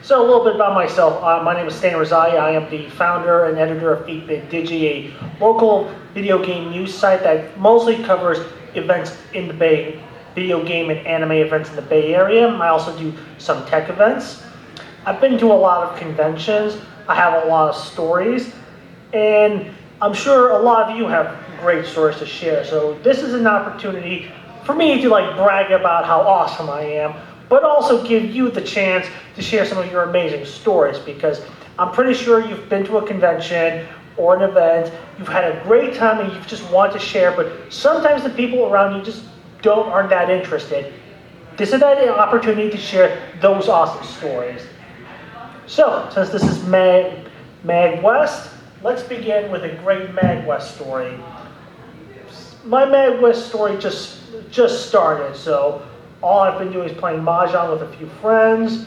So a little bit about myself. My name is Stan Rosai. I am the founder and editor of 8-Bit Digi, a local video game news site that mostly covers events in the Bay, video game and anime events in the Bay Area. I also do some tech events. I've been to a lot of conventions. I have a lot of stories, and I'm sure a lot of you have great stories to share. So this is an opportunity for me to brag about how awesome I am, but also give you the chance to share some of your amazing stories, because I'm pretty sure you've been to a convention or an event, you've had a great time and you just want to share, but sometimes the people around you just aren't that interested. This is an opportunity to share those awesome stories. So, since this is MAGWest, let's begin with a great MAGWest story. My MAGWest story just started, so all I've been doing is playing Mahjong with a few friends,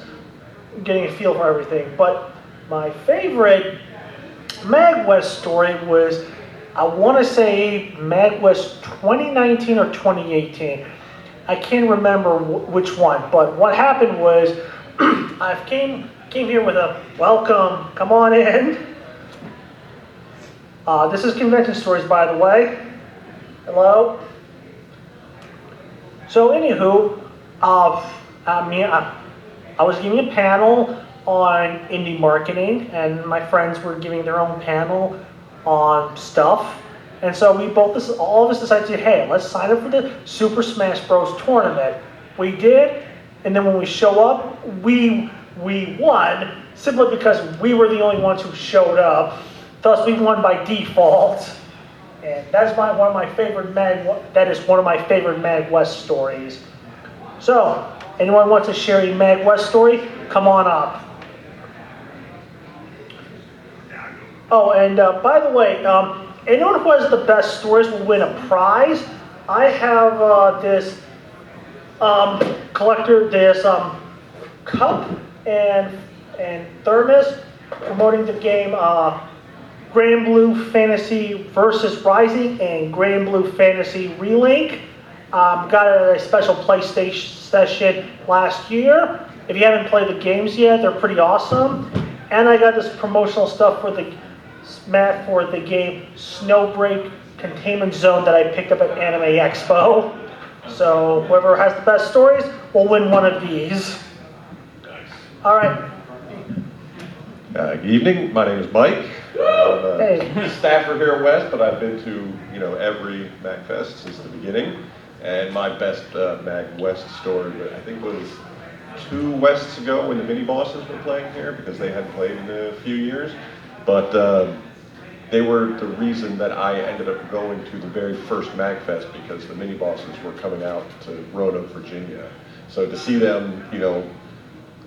getting a feel for everything. But my favorite MAGWest story was, I want to say MAGWest 2019 or 2018. I can't remember which one, but what happened was I came here with a welcome, come on in. This is Convention Stories, by the way. Hello. So anywho, I was giving a panel on indie marketing, and my friends were giving their own panel on stuff. And so all of us decided to say, hey, let's sign up for the Super Smash Bros. Tournament. We did, and then when we show up, we won, simply because we were the only ones who showed up. Thus, we won by default. And that's one of my favorite MAGWest stories. So, anyone wants to share a MAGWest story? Come on up. Oh, and by the way, anyone who has the best stories will win a prize. I have this cup and thermos promoting the game Grand Blue Fantasy versus Rising and Grand Blue Fantasy Relink. Got a special PlayStation session last year. If you haven't played the games yet, they're pretty awesome. And I got this promotional stuff for the game Snowbreak Containment Zone that I picked up at Anime Expo. So whoever has the best stories will win one of these. All right. Good evening. My name is Mike. I'm a staffer here at West, but I've been to every MAGFest since the beginning. And my best MAGWest story, I think, was 2 Wests ago when the mini bosses were playing here, because they hadn't played in a few years. But they were the reason that I ended up going to the very first MAGFest, because the mini bosses were coming out to Roanoke, Virginia. So to see them,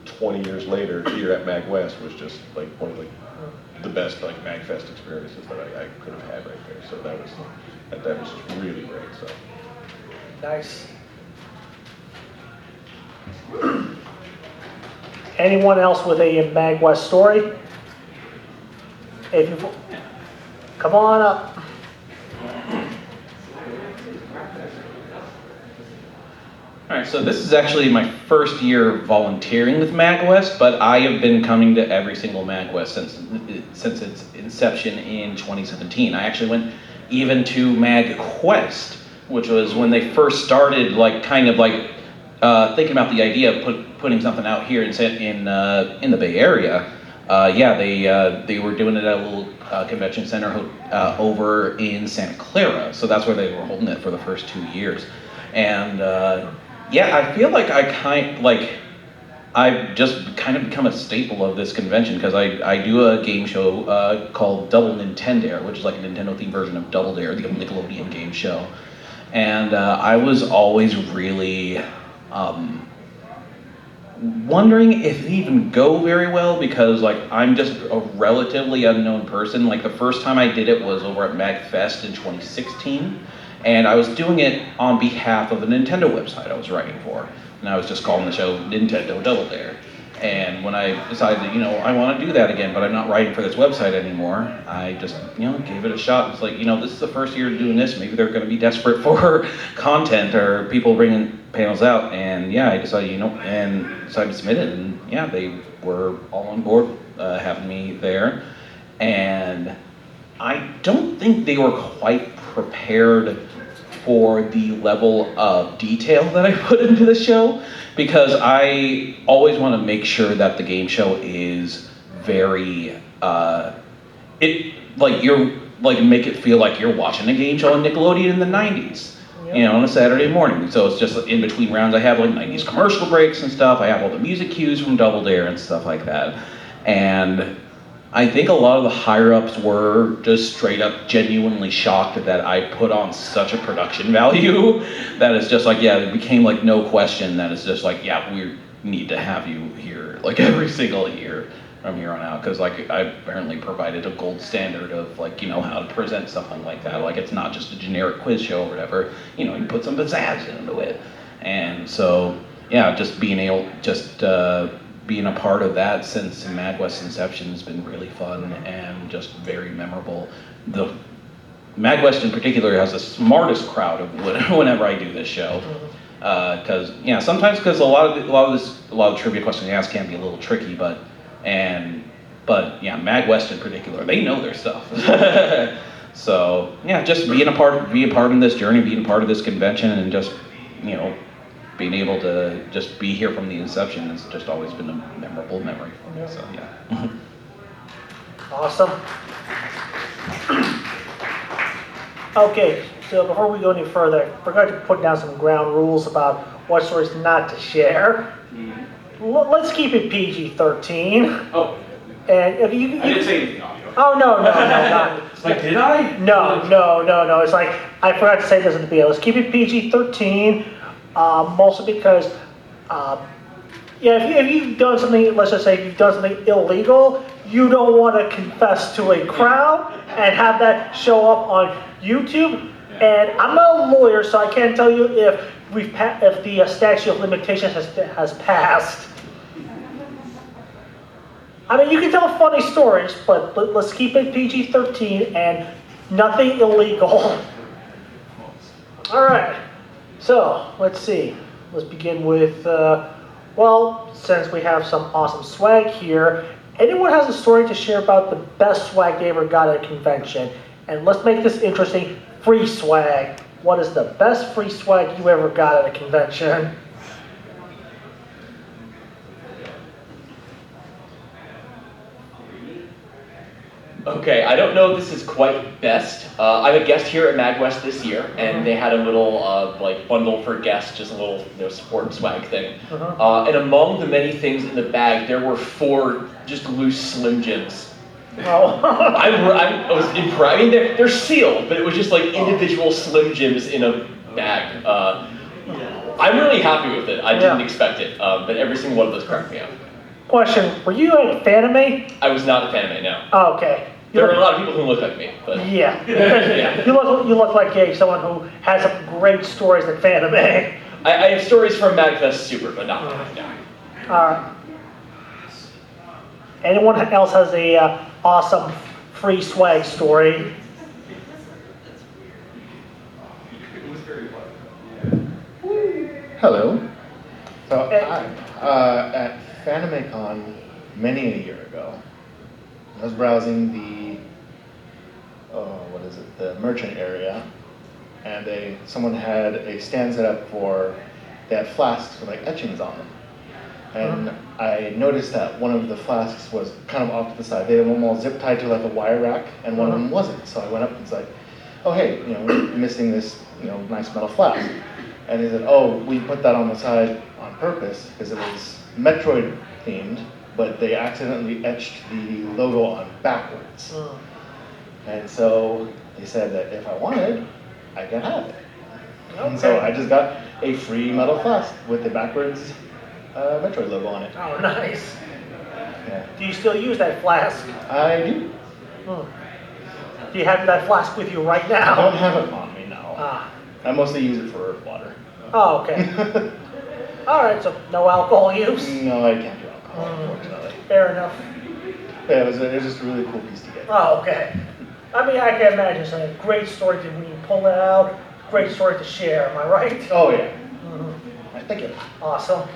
20 years later here at MAGWest was just one of the best MAGFest experiences that I could have had right there. So that was just really great. So nice. Anyone else with a MAGWest story? Come on up. All right, so this is actually my first year volunteering with MAGWest, but I have been coming to every single MAGWest since its inception in 2017. I actually went even to MAGQuest, which was when they first started, thinking about the idea of putting something out here in the Bay Area. They were doing it at a little convention center over in Santa Clara, so that's where they were holding it for the first 2 years. And I feel like I've just kind of become a staple of this convention, because I do a game show called Double Nintendare, which is like a Nintendo-themed version of Double Dare, the Nickelodeon game show. And I was always really wondering if it even go very well, because I'm just a relatively unknown person. The first time I did it was over at MAGFest in 2016. And I was doing it on behalf of the Nintendo website I was writing for. And I was just calling the show Nintendo Double Dare. And when I decided that, I want to do that again, but I'm not writing for this website anymore, I just, gave it a shot. It's this is the first year doing this. Maybe they're going to be desperate for content or people bringing panels out. And I decided, decided to submit it. And yeah, they were all on board having me there. And I don't think they were quite prepared for the level of detail that I put into the show, because I always want to make sure that the game show is very, make it feel like you're watching a game show on Nickelodeon in the 90s, on a Saturday morning. So it's just in between rounds, I have like 90s commercial breaks and stuff. I have all the music cues from Double Dare and stuff like that. And I think a lot of the higher-ups were just straight up genuinely shocked that I put on such a production value that it's just like, yeah, it became like no question that it's just like, yeah, we need to have you here like every single year from here on out, because like I apparently provided a gold standard of like, how to present something like that. Like it's not just a generic quiz show or whatever, you put some pizzazz into it. And so, yeah, just being being a part of that since MAGWest's inception has been really fun and just very memorable. The MAGWest in particular has the smartest crowd of whenever I do this show, because sometimes because a lot of trivia questions you ask can be a little tricky, but MAGWest in particular, they know their stuff. So yeah, just being a part of this journey, being a part of this convention, and just being able to just be here from the inception has just always been a memorable memory for me. So yeah. Awesome. Okay, so before we go any further, we're going to put down some ground rules about what stories not to share. Let's keep it PG-13. Oh. And if you I didn't say anything audio. Oh no, not. It's like, did I? No. It's like I forgot to say this at the beginning. Let's keep it PG-13. Mostly because, if you've done something, let's just say if you've done something illegal, you don't want to confess to a crowd and have that show up on YouTube. And I'm not a lawyer, so I can't tell you if the statute of limitations has passed. I mean, you can tell funny stories, but let's keep it PG-13 and nothing illegal. All right. So, let's see. Let's begin with, since we have some awesome swag here, anyone has a story to share about the best swag they ever got at a convention? And let's make this interesting. Free swag. What is the best free swag you ever got at a convention? Okay, I don't know if this is quite best. I'm a guest here at MAGWest this year, and they had a little bundle for guests, just a little sport swag thing. And among the many things in the bag, there were 4 just loose Slim Jims. Oh. I was impressed. I mean, they're sealed, but it was just like individual Slim Jims in a bag. I'm really happy with it. I didn't expect it, but every single one of those cracked me up. Question: were you a Fanime? I was not a fan of it, no. Oh, okay. There are a lot of people who look like me, but yeah. You look like someone who has some great stories at Fanime. I have stories from MAGFest Super, but not Alright. Anyone else has a awesome free swag story? Hello. So at FanimeCon many a year ago, I was browsing the merchant area, and someone had a stand set up they had flasks with like etchings on them. And I noticed that one of the flasks was kind of off to the side. They had them all zip tied to like a wire rack, and one of them wasn't. So I went up and was like, oh hey, we're missing this nice metal flask. And he said, oh, we put that on the side on purpose because it was Metroid themed, but they accidentally etched the logo on backwards. And so they said that if I wanted, I could have it. Okay. And so I just got a free metal flask with the backwards Metroid logo on it. Oh, nice. Yeah. Do you still use that flask? I do. Do you have that flask with you right now? I don't have it on me now. I mostly use it for water. Oh, okay. All right, so no alcohol use? No, I can't do alcohol, unfortunately. Fair enough. Yeah, it was just a really cool piece to get. Oh, okay. I mean, I can imagine it's a great story when you pull it out. Great story to share, am I right? Oh, yeah. Thank you. Awesome.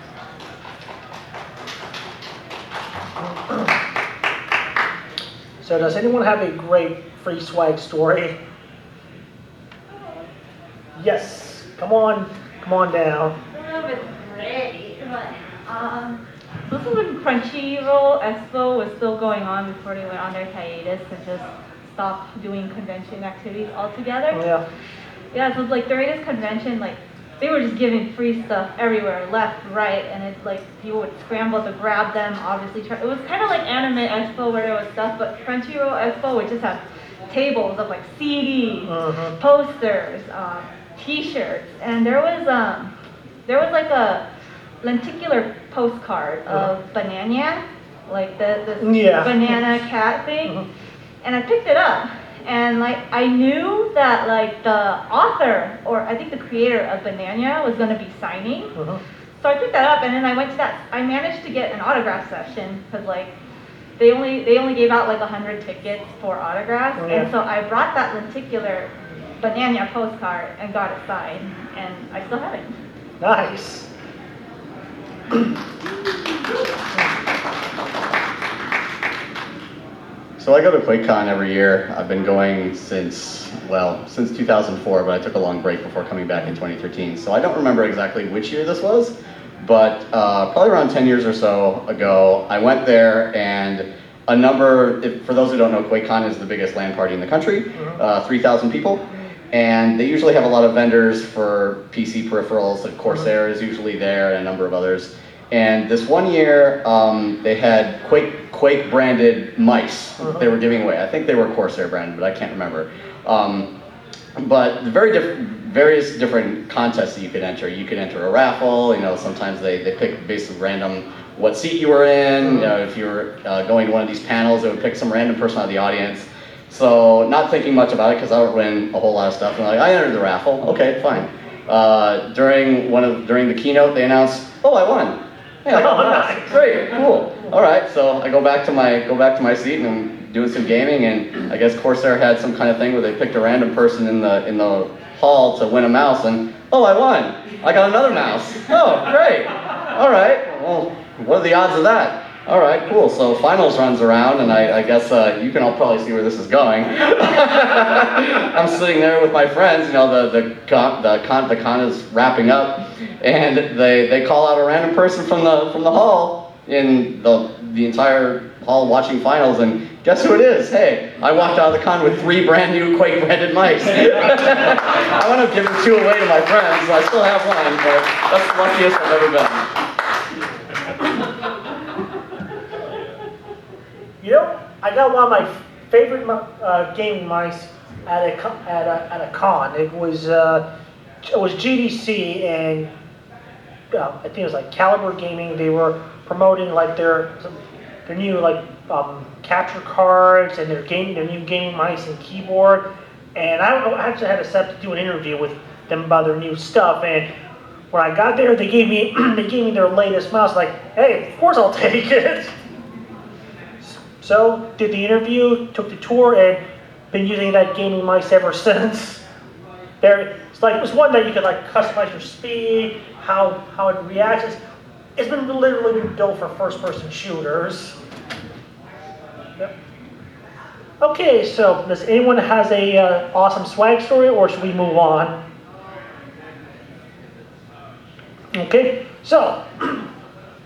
So does anyone have a great free swag story? Yes, come on down. I don't know if it's great, but this was when Crunchyroll Expo was still going on before they went on their hiatus and just stopped doing convention activities altogether. Yeah. Yeah, so like during this convention, like they were just giving free stuff everywhere, left, right, and it's like people would scramble to grab them. Obviously, it was kind of like Anime Expo where there was stuff, but Crunchyroll Expo would just have tables of like CDs, posters, T-shirts, and there was like a lenticular postcard of Banana, like the banana cat thing, and I picked it up. And like I knew that like the author, or I think the creator of Banana, was going to be signing. So I picked that up, and then I went to that. I managed to get an autograph session because like they only gave out like 100 tickets for autographs, and so I brought that lenticular Banana postcard and got it signed, and I still have it. Nice. So I go to QuakeCon every year. I've been going since 2004, but I took a long break before coming back in 2013. So I don't remember exactly which year this was, but probably around 10 years or so ago, I went there, and for those who don't know, QuakeCon is the biggest LAN party in the country, 3,000 people. And they usually have a lot of vendors for PC peripherals, like Corsair is usually there, and a number of others. And this one year, they had Quake branded mice they were giving away. I think they were Corsair branded, but I can't remember. But various different contests that you could enter. You could enter a raffle. Sometimes they pick basically random what seat you were in. If you were going to one of these panels, they would pick some random person out of the audience. So not thinking much about it because I would win a whole lot of stuff. And I entered the raffle. Okay, fine. During the keynote, they announced, "Oh, I won." Yeah, I got nice. Great, cool. All right, so I go back to my seat, and I'm doing some gaming, and I guess Corsair had some kind of thing where they picked a random person in the hall to win a mouse, and oh, I won. I got another mouse. Oh, great. All right. Well, what are the odds of that? All right, cool. So finals runs around, and I guess you can all probably see where this is going. I'm sitting there with my friends. The con is wrapping up, and they call out a random person from the hall in the entire hall watching finals, and guess who it is? Hey, I walked out of the con with 3 brand new Quake branded mice. I wound up giving 2 away to my friends, so I still have one, but that's the luckiest I've ever been. I got one of my favorite gaming mice at a con. It was GDC, and I think it was like Caliber Gaming. They were promoting like their new capture cards and their new gaming mice and keyboard. And I actually had a set to do an interview with them about their new stuff. And when I got there, they gave me their latest mouse. Like, hey, of course I'll take it. So, did the interview, took the tour, and been using that gaming mice ever since. It's one that you could customize your speed, how it reacts. It's been literally been built for first-person shooters. Yep. Okay, so does anyone has a awesome swag story, or should we move on? Okay, so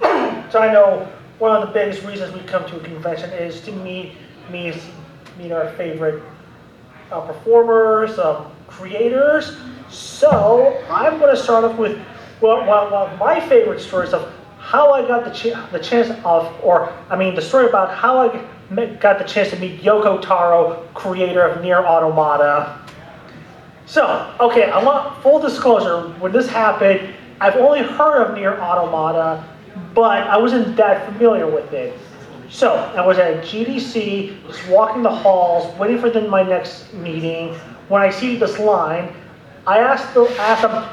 I know one of the biggest reasons we come to a convention is to meet our favorite performers, creators. So I'm going to start off with one of my favorite stories of how I got the chance the story about how I got the chance to meet Yoko Taro, creator of Nier Automata. So, okay, I want full disclosure. When this happened, I've only heard of Nier Automata, but I wasn't that familiar with it. So I was at GDC, just walking the halls, waiting for my next meeting. When I see this line, I asked them,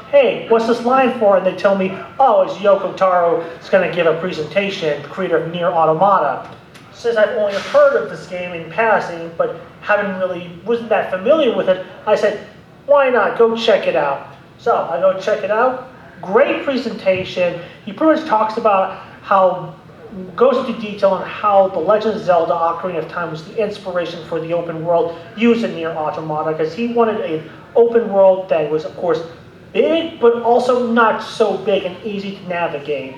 hey, what's this line for? And they tell me, oh, it's Yoko Taro is going to give a presentation, creator of Nier Automata. Since I've only heard of this game in passing, but wasn't that familiar with it, I said, why not? Go check it out. So I go check it out. Great presentation. He pretty much talks about how goes into detail on how The Legend of Zelda Ocarina of Time was the inspiration for the open world used in Nier Automata, because he wanted an open world that was, of course, big, but also not so big and easy to navigate.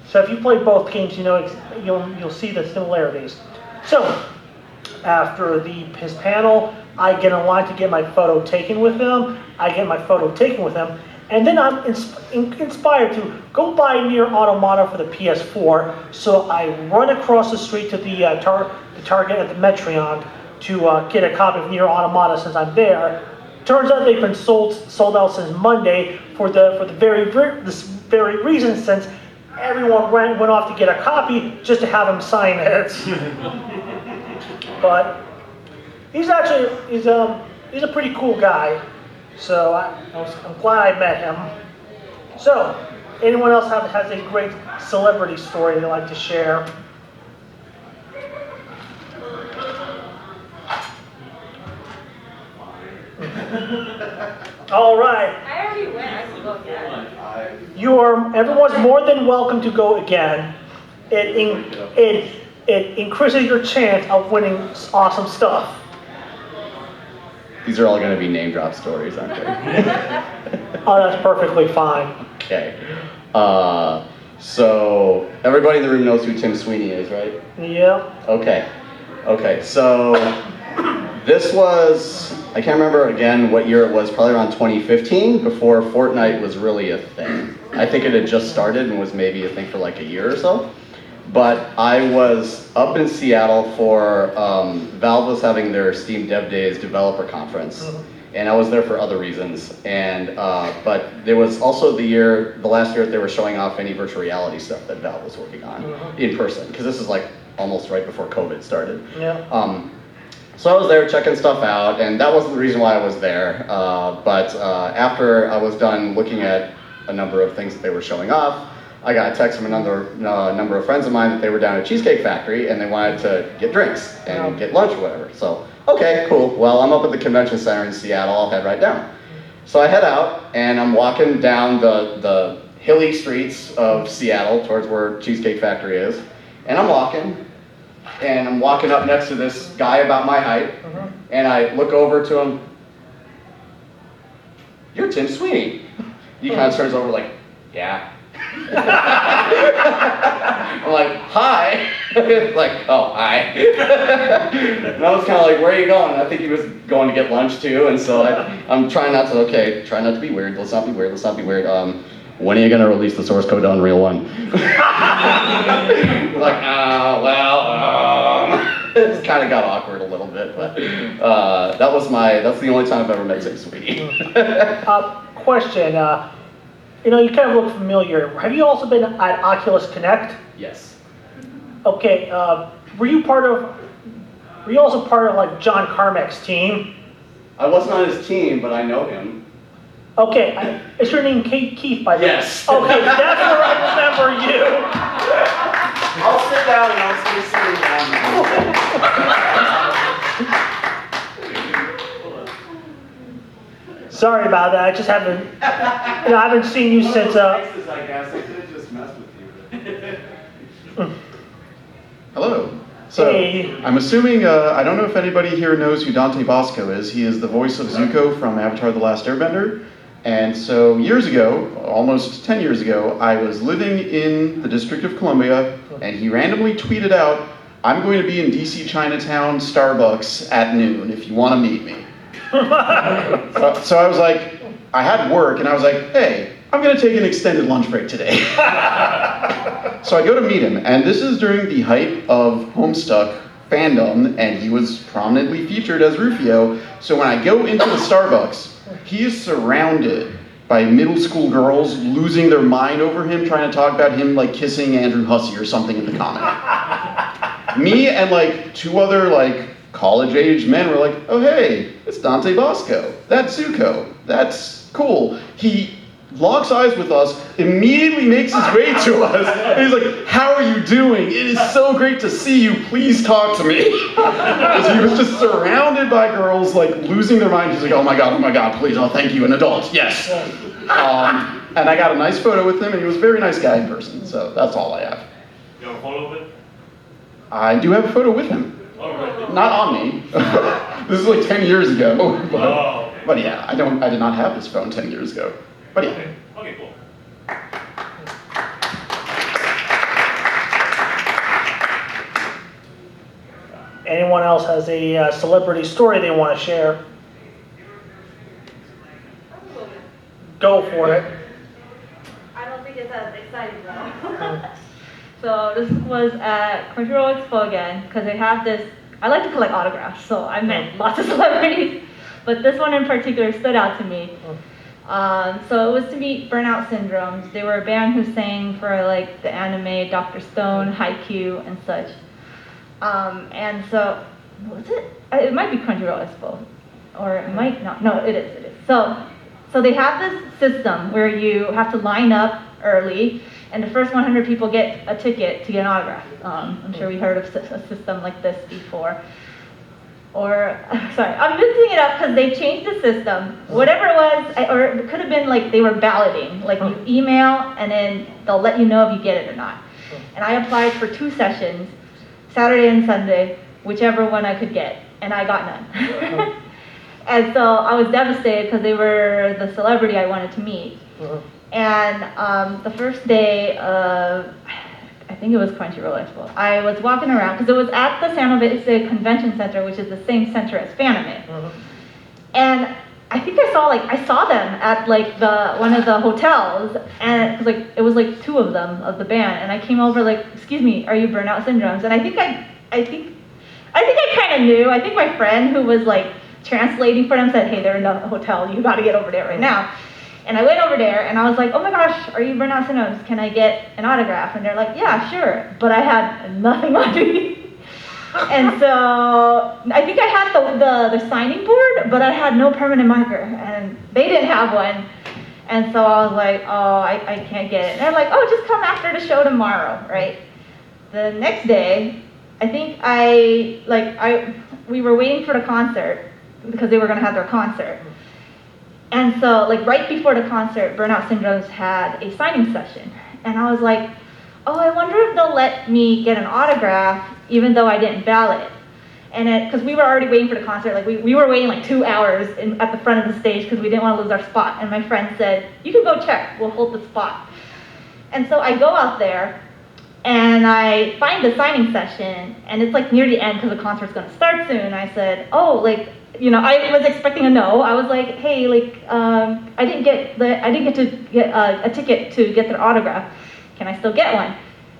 So if you play both games, you'll see the similarities. So after his panel, I get in line to get my photo taken with him. And then I'm inspired to go buy Nier Automata for the PS4. So I run across the street to the Target at the Metreon to get a copy of Nier Automata since I'm there. Turns out they've been sold out since Monday for this very reason, since everyone went off to get a copy just to have him sign it. But he's a pretty cool guy. So I'm glad I met him. So, anyone else has a great celebrity story they'd like to share? All right. I already went. I can go again. Everyone's more than welcome to go again. It increases your chance of winning awesome stuff. These are all going to be name drop stories, aren't they? Oh, that's perfectly fine. Okay. So everybody in the room knows who Tim Sweeney is, right? Yeah. Okay. So this was, I can't remember again what year it was, probably around 2015, before Fortnite was really a thing. I think it had just started and was maybe a thing for like a year or so. But I was up in Seattle for, Valve was having their Steam Dev Days developer conference, and I was there for other reasons. And but there was also the last year that they were showing off any virtual reality stuff that Valve was working on in person, because this is like almost right before COVID started. Yeah. So I was there checking stuff out, and that wasn't the reason why I was there. But after I was done looking at a number of things that they were showing off, I got a text from another number of friends of mine that they were down at Cheesecake Factory and they wanted to get drinks and get lunch or whatever. So, okay, cool. Well, I'm up at the convention center in Seattle. I'll head right down. So I head out and I'm walking down the hilly streets of Seattle towards where Cheesecake Factory is. And I'm walking up next to this guy about my height. And I look over to him. You're Tim Sweeney. He kind of turns over like, yeah. I'm like, hi. Like, oh, hi. And I was kind of like, where are you going? I think he was going to get lunch too, and so I'm trying not to be weird. Let's not be weird. When are you going to release the source code to Unreal 1? Like, it kind of got awkward a little bit, but that's the only time I've ever met Tim Sweeney. Question. You kind of look familiar. Have you also been at Oculus Connect? Yes. Okay. Were you also part of like John Carmack's team? I wasn't on his team, but I know him. Okay. Is your name Keith by the way? Yes. Okay, that's where I remember you. I'll sit down and I'll stay sitting down. Sorry about that. I just haven't. I haven't seen you since. I guess I could have just messed with you. Hello. So, Hey. I'm assuming, I don't know if anybody here knows who Dante Bosco is. He is the voice of Zuko from Avatar The Last Airbender. And so years ago, almost 10 years ago, I was living in the District of Columbia, and he randomly tweeted out, I'm going to be in DC Chinatown Starbucks at noon if you want to meet me. So I was like, I had work, and I was like, hey, I'm going to take an extended lunch break today. So I go to meet him, and this is during the height of Homestuck fandom, and he was prominently featured as Rufio. So when I go into the Starbucks, he is surrounded by middle school girls losing their mind over him, trying to talk about him like kissing Andrew Hussey or something in the comic. Me and like two other like college-aged men were like, oh hey, it's Dante Bosco. That's Zuko. That's cool. He locks eyes with us, immediately makes his way to us, and he's like, how are you doing? It is so great to see you. Please talk to me. Because he was just surrounded by girls like losing their mind. He's like, oh my God, please, oh thank you, an adult, yes. And I got a nice photo with him, and he was a very nice guy in person, so that's all I have. You have a photo of it? I do have a photo with him. Oh, right. Not on me. This is like 10 years ago. But, Oh, okay. but yeah, I did not have this phone 10 years ago. But yeah. Okay, okay, cool. Anyone else has a celebrity story they want to share? Go for it. I don't think it's as exciting though. So this was at Crunchyroll Expo again, because they have this, I like to collect autographs, so I met lots of celebrities, but this one in particular stood out to me. So it was to meet Burnout Syndromes. They were a band who sang for like the anime Dr. Stone, Haikyuu, and such. And so, was it? It might be Crunchyroll Expo, or it might not. No, it is. It is. So they have this system where you have to line up early, and the first 100 people get a ticket to get an autograph. I'm sure we heard of a system like this before. Or, sorry, I'm mixing it up because they changed the system. Whatever it was, or it could have been like they were balloting. Like you email, and then they'll let you know if you get it or not. And I applied for 2 sessions, Saturday and Sunday, whichever one I could get, and I got none. And so I was devastated because they were the celebrity I wanted to meet. And the first day of, I think it was Crunchyroll Expo, I was walking around, because it was at the San Jose Convention Center, which is the same center as Fanime. And I think I saw them at like one of the hotels, and it was like 2 of them of the band, and I came over like, excuse me, are you Burnout Syndromes? And I think I kind of knew. I think my friend who was like translating for them said, hey, they're in the hotel, you got to get over there right now. And I went over there and I was like, oh my gosh, are you Burnout Syndromes? Can I get an autograph? And they're like, yeah, sure. But I had nothing on me. And so I think I had the signing board, but I had no permanent marker, and they didn't have one. And so I was like, oh, I can't get it. And they're like, oh, just come after the show tomorrow, right? The next day, I think we were waiting for the concert because they were gonna have their concert. And so like right before the concert, Burnout Syndromes had a signing session. And I was like, oh, I wonder if they'll let me get an autograph even though I didn't ballot. And because we were already waiting for the concert, like we were waiting like 2 hours at the front of the stage because we didn't want to lose our spot. And my friend said, you can go check, we'll hold the spot. And so I go out there and I find the signing session, and it's like near the end because the concert's gonna start soon. I said, oh, like, you know, I was expecting a no. I was like, hey, like, I didn't get to get a ticket to get their autograph. Can I still get one?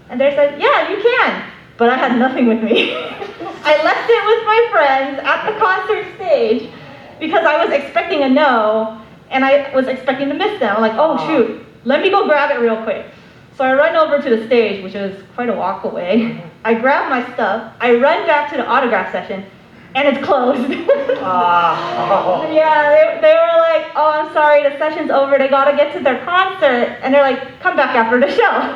And they said, yeah, you can. But I had nothing with me. I left it with my friends at the concert stage because I was expecting a no, and I was expecting to miss them. I'm like, oh shoot, let me go grab it real quick. So I run over to the stage, which is quite a walk away. I grab my stuff, I run back to the autograph session, and it's closed. Yeah, they were like, oh, I'm sorry, the session's over, they gotta get to their concert, and they're like, come back after the show.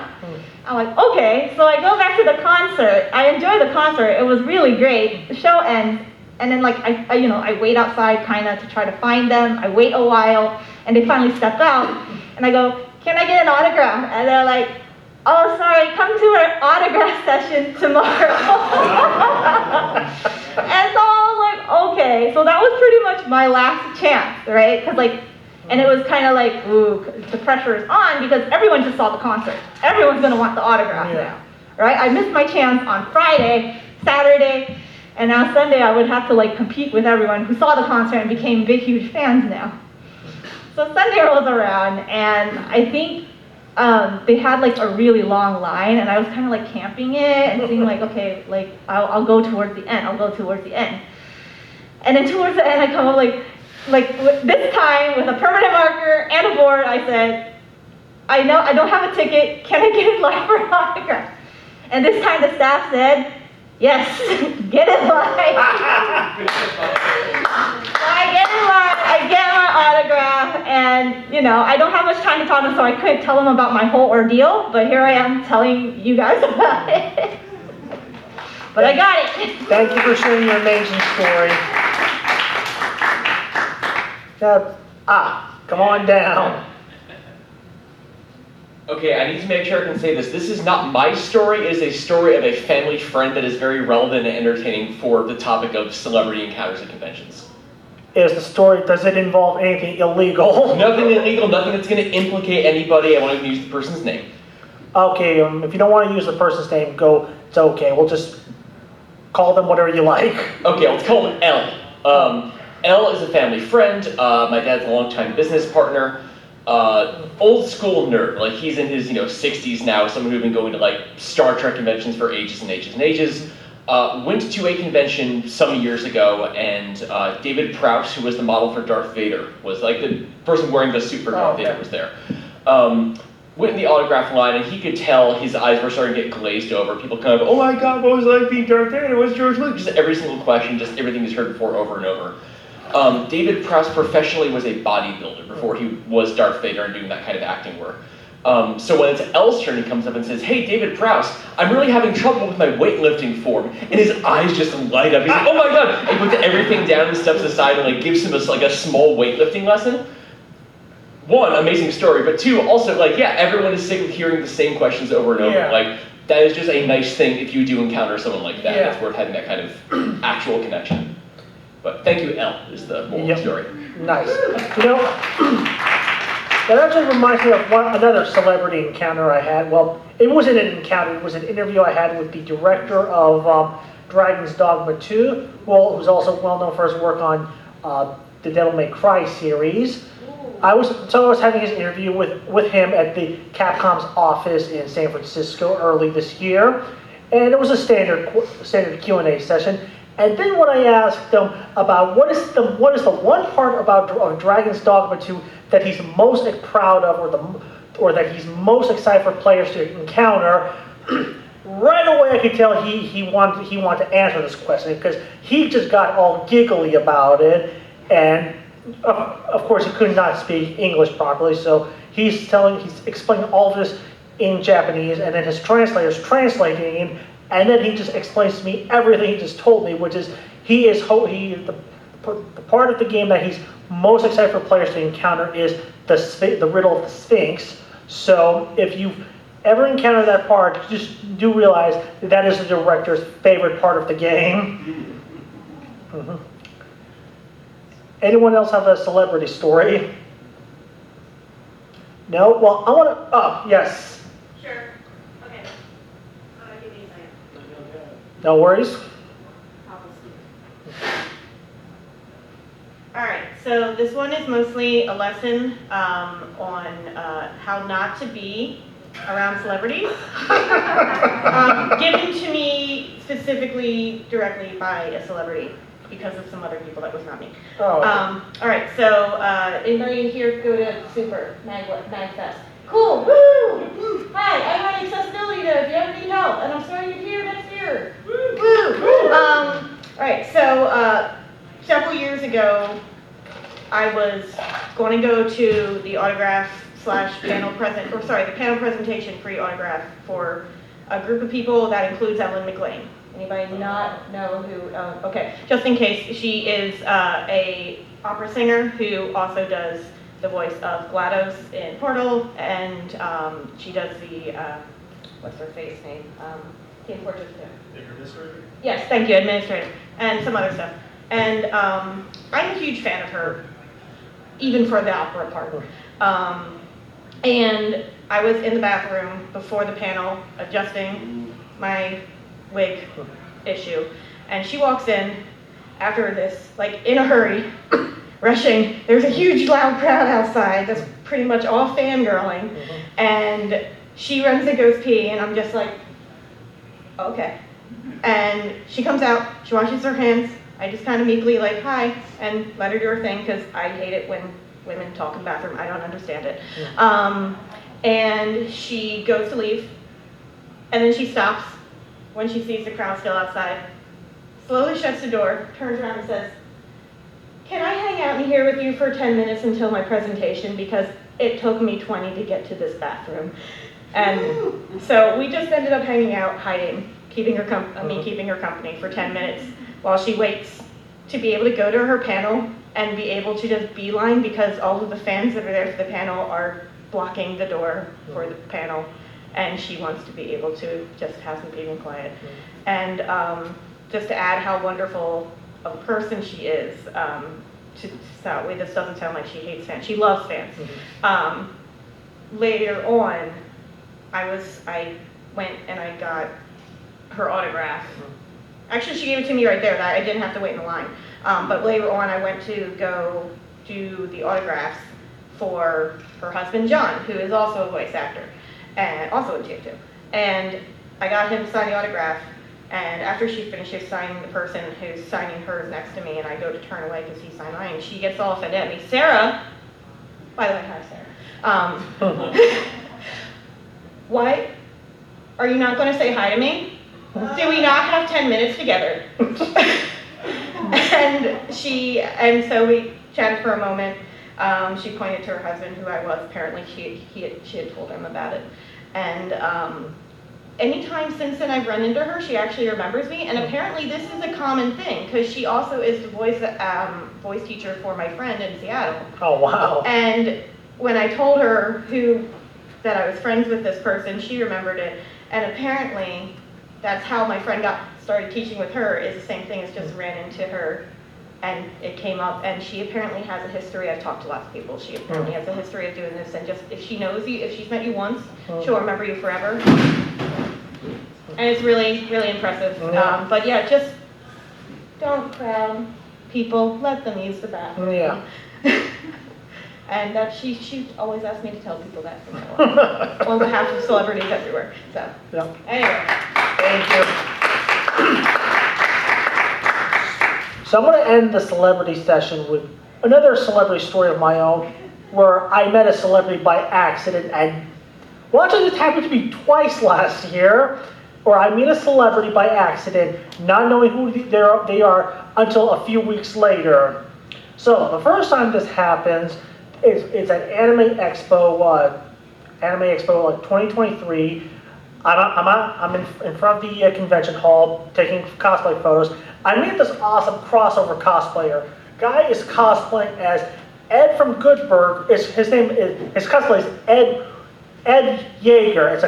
I'm like, okay, so I go back to the concert, I enjoy the concert, it was really great, the show ends, and then like, I wait outside kinda to try to find them, I wait a while, and they finally step out, and I go, can I get an autograph? And they're like, oh, sorry, come to our autograph session tomorrow. And so I was like, okay. So that was pretty much my last chance, right? Because and it was kind of like, ooh, the pressure is on because everyone just saw the concert. Everyone's gonna want the autograph now, right? I missed my chance on Friday, Saturday, and now Sunday I would have to like compete with everyone who saw the concert and became big, huge fans now. So Sunday rolls around, and I think they had like a really long line, and I was kind of like camping it and thinking like, okay, like I'll go towards the end. I'll go towards the end. And then towards the end, I come up like this time with a permanent marker and a board. I said, I know I don't have a ticket. Can I get in line for an autograph? And this time the staff said, yes, get in line. So I get in line, I get my autograph, and I don't have much time to talk to them, so I couldn't tell them about my whole ordeal, but here I am telling you guys about it. But I got it. Thank you for sharing your amazing story. Now, come on down. Okay, I need to make sure I can say this. This is not my story. It is a story of a family friend that is very relevant and entertaining for the topic of celebrity encounters at conventions. Is the story, does it involve anything illegal? Nothing illegal, nothing that's going to implicate anybody. I won't even use the person's name. Okay, if you don't want to use the person's name, it's okay. We'll just call them whatever you like. Okay, let's call him L. L is a family friend. My dad's a longtime business partner. Old school nerd. Like, he's in his 60s now. Someone who's been going to like Star Trek conventions for ages and ages and ages. Went to a convention some years ago, and David Prowse, who was the model for Darth Vader, was like the person wearing the suit for Darth Vader was there. Went in the autograph line, and he could tell his eyes were starting to get glazed over. People kind of, oh my god, what was it like being Darth Vader? What's George Lucas? Just every single question, just everything he's heard before over and over. David Prowse professionally was a bodybuilder before he was Darth Vader and doing that kind of acting work. So when it's L's turn, he comes up and says, hey, David Prowse, I'm really having trouble with my weightlifting form. And his eyes just light up. He's like, oh my god! And he puts everything down and steps aside and like gives him a small weightlifting lesson. One, amazing story, but two, also everyone is sick of hearing the same questions over and over. Yeah. Like, that is just a nice thing if you do encounter someone like that. Yeah. It's worth having that kind of actual connection. But thank you, L, is the moral of the story. Nice. That actually reminds me of another celebrity encounter I had. Well, it wasn't an encounter, it was an interview I had with the director of Dragon's Dogma 2, who was also well known for his work on the Devil May Cry series. I was having his interview with him at the Capcom's office in San Francisco early this year, and it was a standard Q&A session. And then when I asked him about what is the one part of Dragon's Dogma 2 that he's most proud of, or that he's most excited for players to encounter, right away I could tell he wanted to answer this question, because he just got all giggly about it, and of course he could not speak English properly, so he's explaining all of this in Japanese, and then his translator's translating, and then he just explains to me everything he just told me, which is the part of the game that he's most excited for players to encounter is the riddle of the Sphinx. So if you've ever encountered that part, just do realize that is the director's favorite part of the game. Mm-hmm. Anyone else have a celebrity story? No? Well, I want to, yes. Sure. Okay. Give me a second. No worries. Alright, so this one is mostly a lesson on how not to be around celebrities. Given to me specifically directly by a celebrity because of some other people that was not me. Oh, okay. Alright, so anybody here go to Super MAGFest? Cool, woo! Hi, I'm running accessibility there if you ever need help, and I'm starting it here next year. Woo! Alright, so several years ago, I was going to go to the the panel presentation pre-autograph for a group of people that includes Evelyn McLean. Anybody not know who? Okay, just in case, she is a opera singer who also does the voice of GLaDOS in Portal, and she does the what's her face name? King Fortress 2. Administrator? Yes, thank you, administrator, and some other stuff. And I'm a huge fan of her, even for the opera part. And I was in the bathroom before the panel, adjusting my wig issue, and she walks in after this, like in a hurry, rushing. There's a huge loud crowd outside that's pretty much all fangirling, and she runs and goes pee, and I'm just like, okay. And she comes out, she washes her hands, I just kind of meekly like, hi, and let her do her thing, because I hate it when women talk in the bathroom, I don't understand it. And she goes to leave, and then she stops when she sees the crowd still outside, slowly shuts the door, turns around and says, can I hang out in here with you for 10 minutes until my presentation, because it took me 20 to get to this bathroom. And so we just ended up hanging out, hiding, keeping her company for 10 minutes while she waits to be able to go to her panel and be able to just beeline, because all of the fans that are there for the panel are blocking the door for the panel, and she wants to be able to just have some peace and quiet. And just to add how wonderful of a person she is, that way this doesn't sound like she hates fans. She loves fans. Later on, I went and I got her autograph. Actually, she gave it to me right there. That I didn't have to wait in the line. But later on, I went to go do the autographs for her husband, John, who is also a voice actor, and also a GA2. And I got him to sign the autograph, and after she finishes signing the person who's signing hers next to me, and I go to turn away because he signed mine, she gets all offended at me. Sarah, by the way, hi, Sarah. What? Are you not going to say hi to me? Do we not have 10 minutes together? And so we chatted for a moment. She pointed to her husband, who I was. Apparently, she had told him about it. And anytime since then I've run into her, she actually remembers me. And apparently, this is a common thing because she also is the voice teacher for my friend in Seattle. Oh, wow. And when I told her that I was friends with this person, she remembered it. And apparently, that's how my friend started teaching with her, is the same thing as just ran into her and it came up. And she apparently has a history. I've talked to lots of people. She apparently has a history of doing this, and just if she knows you, if she's met you once, she'll remember you forever. And it's really, really impressive. But yeah, just don't crowd people. Let them use the bathroom. Yeah. And she always asks me to tell people that from now on behalf of celebrities everywhere. So, anyway. Thank you. So I'm going to end the celebrity session with another celebrity story of my own, where I met a celebrity by accident. And actually, this happened to me twice last year, where I meet a celebrity by accident, not knowing who they are until a few weeks later. So the first time this happens is at Anime Expo 2023. I'm in front of the convention hall taking cosplay photos. I meet this awesome crossover cosplayer. Guy is cosplaying as Ed from Good Burger. His cosplay is Ed Yeager. It's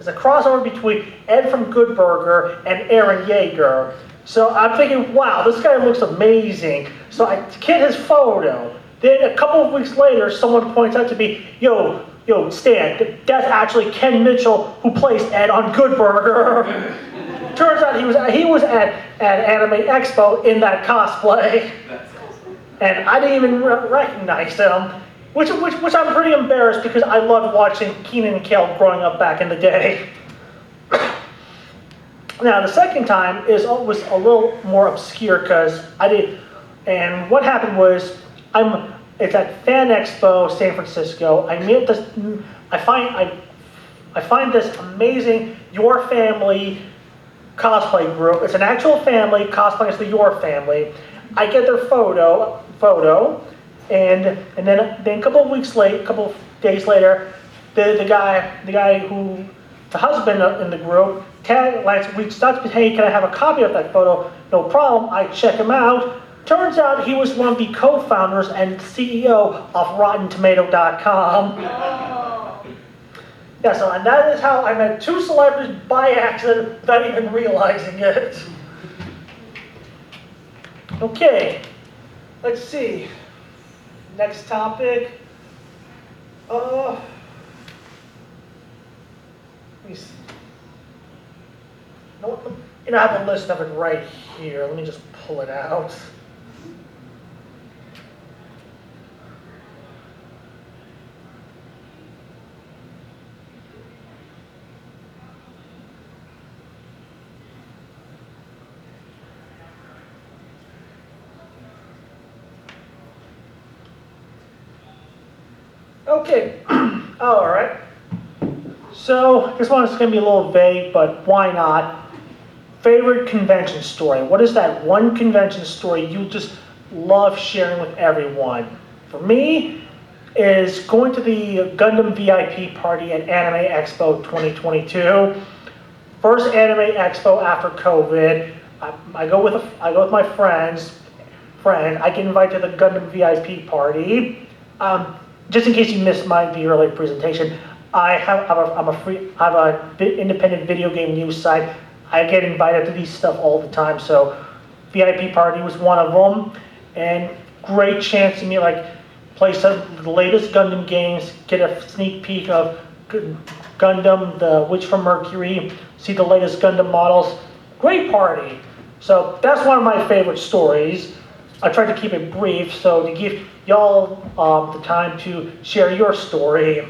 a crossover between Ed from Good Burger and Aaron Yeager. So I'm thinking, wow, this guy looks amazing. So I get his photo. Then a couple of weeks later, someone points out to me, yo, Stan, that's actually Ken Mitchell who plays Ed on Good Burger. Turns out he was at Anime Expo in that cosplay. And I didn't even recognize him, which I'm pretty embarrassed because I loved watching Keenan and Kel growing up back in the day. Now, the second time was a little more obscure because and what happened was, it's at Fan Expo San Francisco. I find this amazing Your Family cosplay group. It's an actual family cosplaying as the Your Family. I get their photo, and then a couple of days later, the husband in the group, reached out to me, hey, can I have a copy of that photo? No problem. I check him out. Turns out he was one of the co-founders and CEO of RottenTomato.com. Oh. Yeah, and that is how I met two celebrities by accident without even realizing it. Okay, let's see. Next topic. Let me see. I have a list of it right here. Let me just pull it out. Okay, all right. So this one's going to be a little vague, but why not? Favorite convention story. What is that one convention story you just love sharing with everyone? For me, is going to the Gundam VIP party at Anime Expo 2022. First Anime Expo after COVID. I go with my friend. I get invited to the Gundam VIP party. just in case you missed the earlier presentation, I have a independent video game news site. I get invited to these stuff all the time, so VIP Party was one of them, and great chance to play some of the latest Gundam games, get a sneak peek of Gundam, the Witch from Mercury, see the latest Gundam models. Great party. So that's one of my favorite stories. I tried to keep it brief, so to give y'all the time to share your story.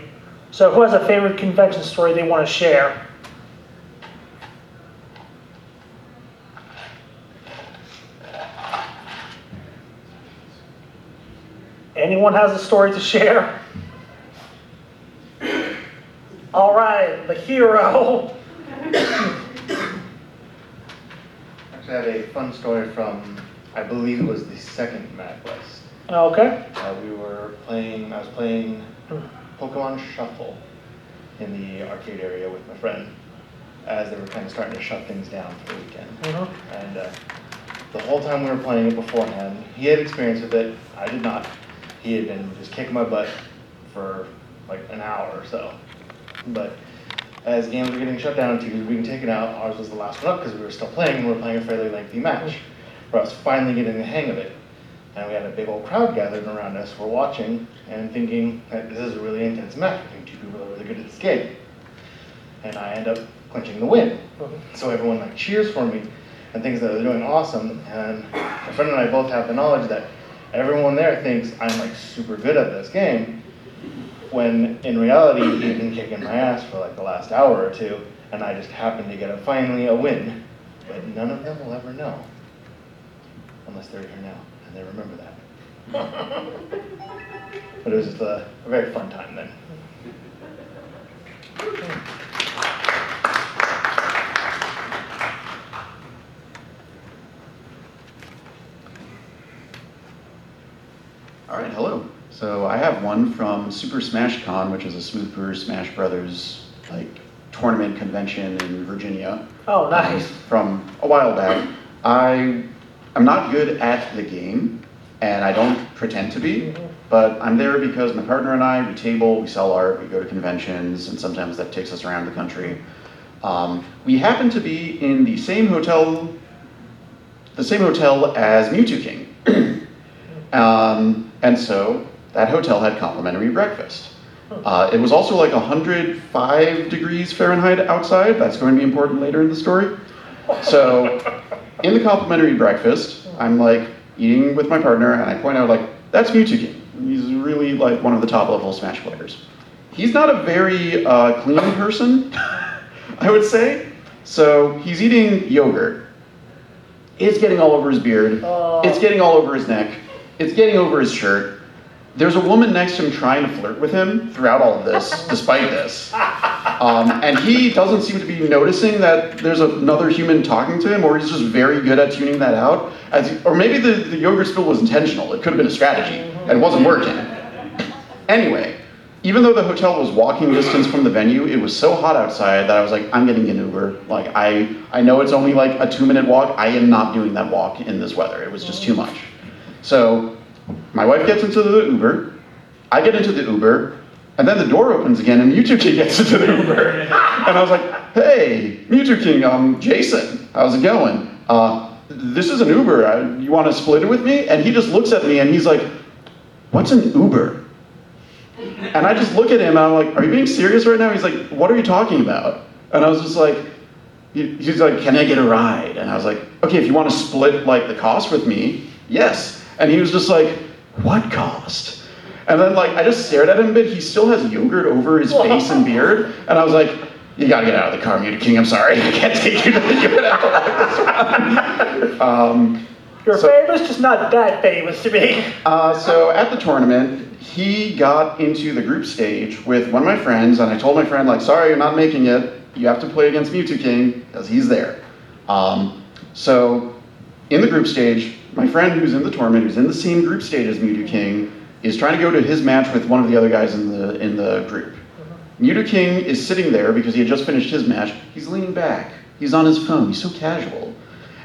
So who has a favorite convention story they want to share? Anyone has a story to share? All right, the hero. Actually, I have a fun story from, I believe it was the second MAGWest. Okay. I was playing Pokemon Shuffle in the arcade area with my friend as they were kind of starting to shut things down for the weekend. And the whole time we were playing it beforehand, he had experience with it, I did not. He had been just kicking my butt for like an hour or so. But as games were getting shut down and TVs were being taken out, ours was the last one up because we were still playing and we were playing a fairly lengthy match. Where I was finally getting the hang of it. And we had a big old crowd gathered around us. We're watching and thinking that this is a really intense match between two people that are really good at this game. And I end up clinching the win. So everyone cheers for me and thinks that they're doing awesome. And my friend and I both have the knowledge that everyone there thinks I'm super good at this game, when in reality he's been kicking my ass for the last hour or two, and I just happened to get finally a win. But none of them will ever know, unless they're here now and they remember that. But it was just a very fun time then. All right, hello. So I have one from Super Smash Con, which is a Smooth Brewer Smash Brothers tournament convention in Virginia. Oh, nice. From a while back. I'm not good at the game, and I don't pretend to be, but I'm there because my partner and I, we table, we sell art, we go to conventions, and sometimes that takes us around the country. We happen to be in the same hotel as Mewtwo King. And so that hotel had complimentary breakfast. It was also 105 degrees Fahrenheit outside. That's going to be important later in the story. So in the complimentary breakfast, I'm eating with my partner, and I point out that's Mewtwo King. He's really one of the top level Smash players. He's not a very clean person, I would say. So he's eating yogurt. It's getting all over his beard. It's getting all over his neck. It's getting over his shirt. There's a woman next to him trying to flirt with him throughout all of this, despite this. And he doesn't seem to be noticing that there's another human talking to him, or he's just very good at tuning that out. Or maybe the yogurt spill was intentional. It could have been a strategy, and it wasn't working. Anyway, even though the hotel was walking distance from the venue, it was so hot outside that I was I'm getting an Uber. I know it's only a 2-minute walk. I am not doing that walk in this weather. It was just too much. So my wife gets into the Uber, I get into the Uber, and then the door opens again and Mewtwo King gets into the Uber. And I was hey, Mewtwo King, Jason, how's it going? This is an Uber, you want to split it with me? And he just looks at me and he's what's an Uber? And I just look at him and I'm are you being serious right now? He's what are you talking about? And I was just he's can I get a ride? And I was okay, if you want to split the cost with me, yes. And he was just what cost? And then I just stared at him a bit. He still has yogurt over his face and beard. And I was you gotta get out of the car, Mewtwo King, I'm sorry. I can't take you to the unit after this one. You're famous, just not that famous to me. So at the tournament, he got into the group stage with one of my friends, and I told my friend, sorry, you're not making it. You have to play against Mewtwo King, because he's there. So in the group stage, my friend who's in the tournament, who's in the same group stage as Mewtwo King, is trying to go to his match with one of the other guys in the group. Mewtwo King is sitting there because he had just finished his match. He's leaning back. He's on his phone. He's so casual.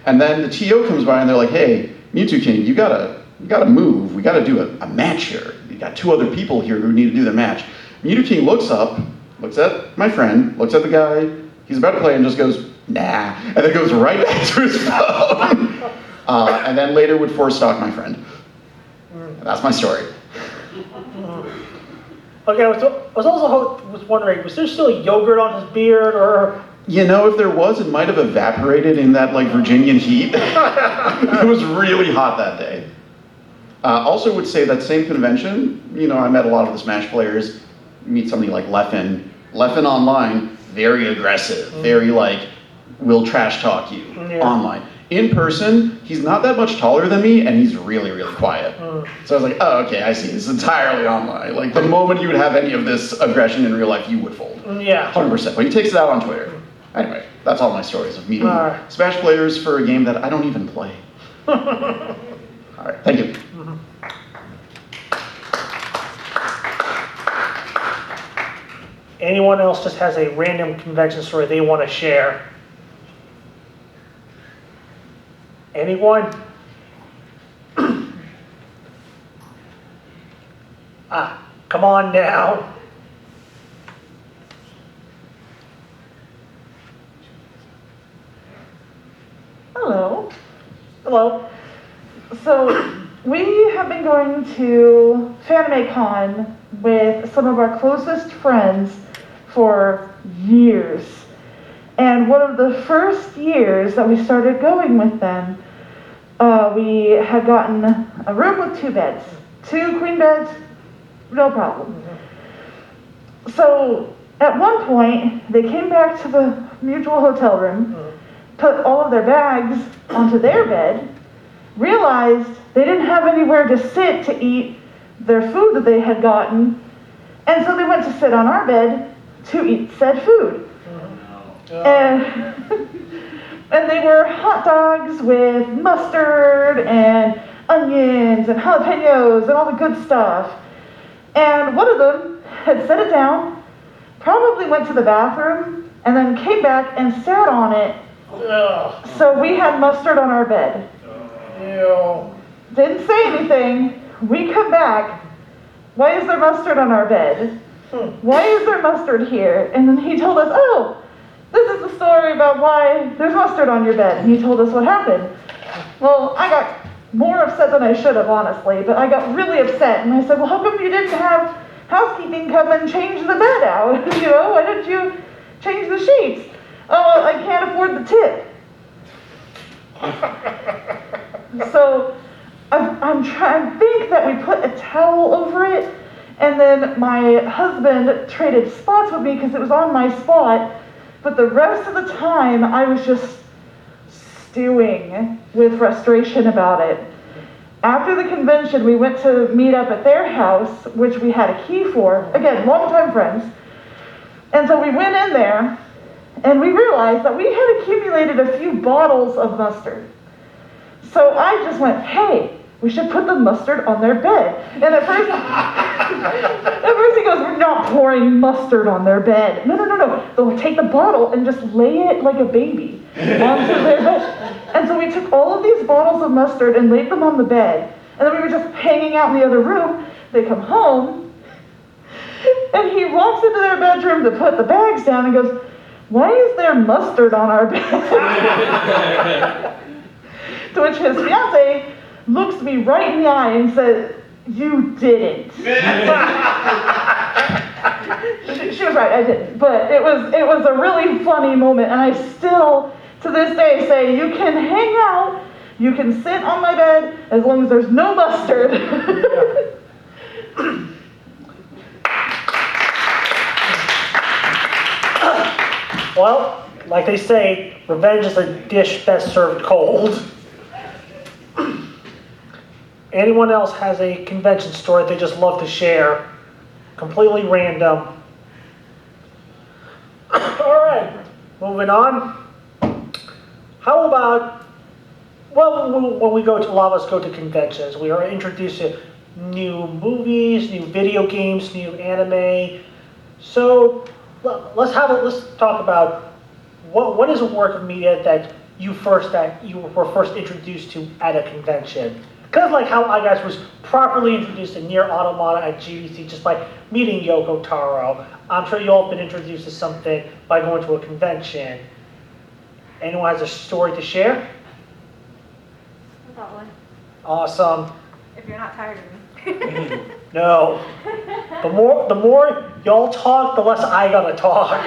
And then the TO comes by and they're hey, Mewtwo King, you gotta move. We gotta do a match here. got 2 other people here who need to do their match. Meter King looks up, looks at my friend, looks at the guy he's about to play, and just goes, nah, and then goes right back to his phone. And then later would force stalk my friend. And that's my story. Okay, I was also wondering, was there still yogurt on his beard, or? You know, if there was, it might have evaporated in that like Virginian heat. It was really hot that day. Also would say that same convention, you know, I met a lot of the Smash players, meet somebody like Leffen. Leffen online, very aggressive, very like, will trash talk you online. In person, he's not that much taller than me, and he's really, really quiet. So I was like, oh, okay, I see, this is entirely online. Like, the moment you would have any of this aggression in real life, you would fold. Yeah. 100%, but he takes it out on Twitter. Anyway, that's all my stories of meeting Smash players for a game that I don't even play. All right, thank you. Anyone else just has a random convention story they want to share? Anyone? Come on now. Hello. Hello. So we have been going to FanimeCon with some of our closest friends for years. And one of the first years that we started going with them, we had gotten a room with 2 beds. 2 queen beds, no problem. So at one point, they came back to the mutual hotel room, put all of their bags onto their bed, realized they didn't have anywhere to sit to eat their food that they had gotten, and so they went to sit on our bed to eat said food. And they were hot dogs with mustard and onions and jalapenos and all the good stuff. And one of them had set it down, probably went to the bathroom, and then came back and sat on it. So we had mustard on our bed. Didn't say anything. We come back. Why is there mustard on our bed? Why is there mustard here? And then he told us, oh, this is the story about why there's mustard on your bed. And he told us what happened. Well, I got more upset than I should have, honestly, but I got really upset. And I said, well, how come you didn't have housekeeping come and change the bed out? You know, why didn't you change the sheets? Oh, I can't afford the tip. So I think that we put a towel over it, and then my husband traded spots with me because it was on my spot, but the rest of the time I was just stewing with frustration about it. After the convention, we went to meet up at their house, which we had a key for, again, longtime friends, and so we went in there, and we realized that we had accumulated a few bottles of mustard. So I just went, hey, we should put the mustard on their bed. And at first he goes, we're not pouring mustard on their bed. No. They'll take the bottle and just lay it like a baby onto their bed. And so we took all of these bottles of mustard and laid them on the bed. And then we were just hanging out in the other room. They come home, and he walks into their bedroom to put the bags down and goes, why is there mustard on our bed? To which his fiance looks me right in the eye and says, you didn't. She was right, I didn't. But it was a really funny moment, and I still, to this day, say, you can hang out, you can sit on my bed, as long as there's no mustard. Well, like they say, revenge is a dish best served cold. Anyone else has a convention story they just love to share? Completely random. All right, moving on. How about, well, when we go to, a lot of us go to conventions, we are introduced to new movies, new video games, new anime. So let's talk about what is a work of media that you were first introduced to at a convention. Kind of like how iGuys was properly introduced to Nier Automata at GDC just by meeting Yoko Taro. I'm sure you all have been introduced to something by going to a convention. Anyone has a story to share? I got one. Awesome. If you're not tired of me. No. The more y'all talk, the less I gotta talk.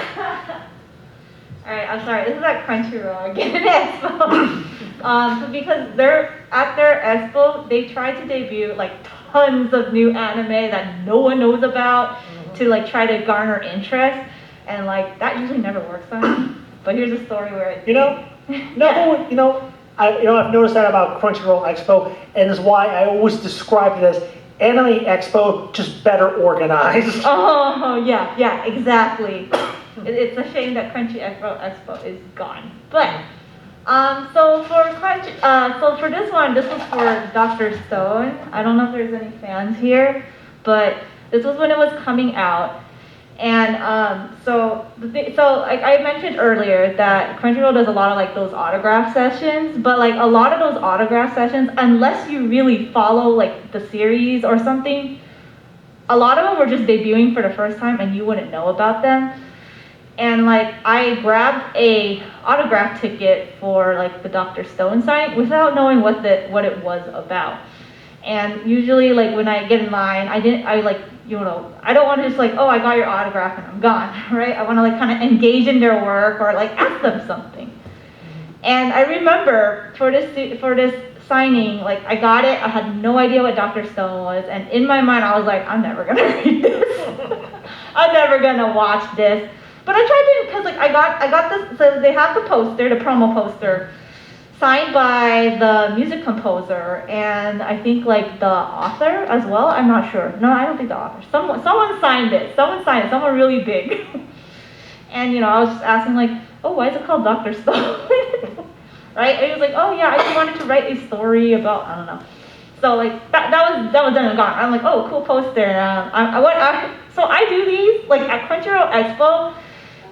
Alright, I'm sorry. This is at Crunchyroll again at Expo. So because they're at their Expo, they tried to debut like tons of new anime that no one knows about to like try to garner interest, and like that usually never works on me. But here's a story where it. I've noticed that about Crunchyroll Expo, and is why I always describe it as Anime Expo, just better organized. Oh yeah, exactly. It's a shame that Crunchyroll Expo is gone. But so for this one, this was for Dr. Stone. I don't know if there's any fans here, but this was when it was coming out. And so like I mentioned earlier that Crunchyroll does a lot of like those autograph sessions, but like a lot of those autograph sessions, unless you really follow like the series or something, a lot of them were just debuting for the first time and you wouldn't know about them. And like I grabbed a autograph ticket for like the Dr. Stone sign without knowing what it was about. And usually like when I get in line, I don't want to just like, oh, I got your autograph and I'm gone, right? I want to like kind of engage in their work or like ask them something. And I remember for this signing, like I got it, I had no idea what Dr. Stone was, and in my mind I was like, I'm never gonna read this. I'm never gonna watch this. But I tried to, because like I got this, so they have the poster, the promo poster, signed by the music composer and I think like the author as well. I'm not sure. No, I don't think the author. Someone signed it. Someone really big. And I was just asking like, oh, why is it called Dr. Stone? Right? And he was like, oh yeah, I just wanted to write a story about, I don't know. So like that was done and gone. I'm like, oh, cool poster. So I do these like at Crunchyroll Expo.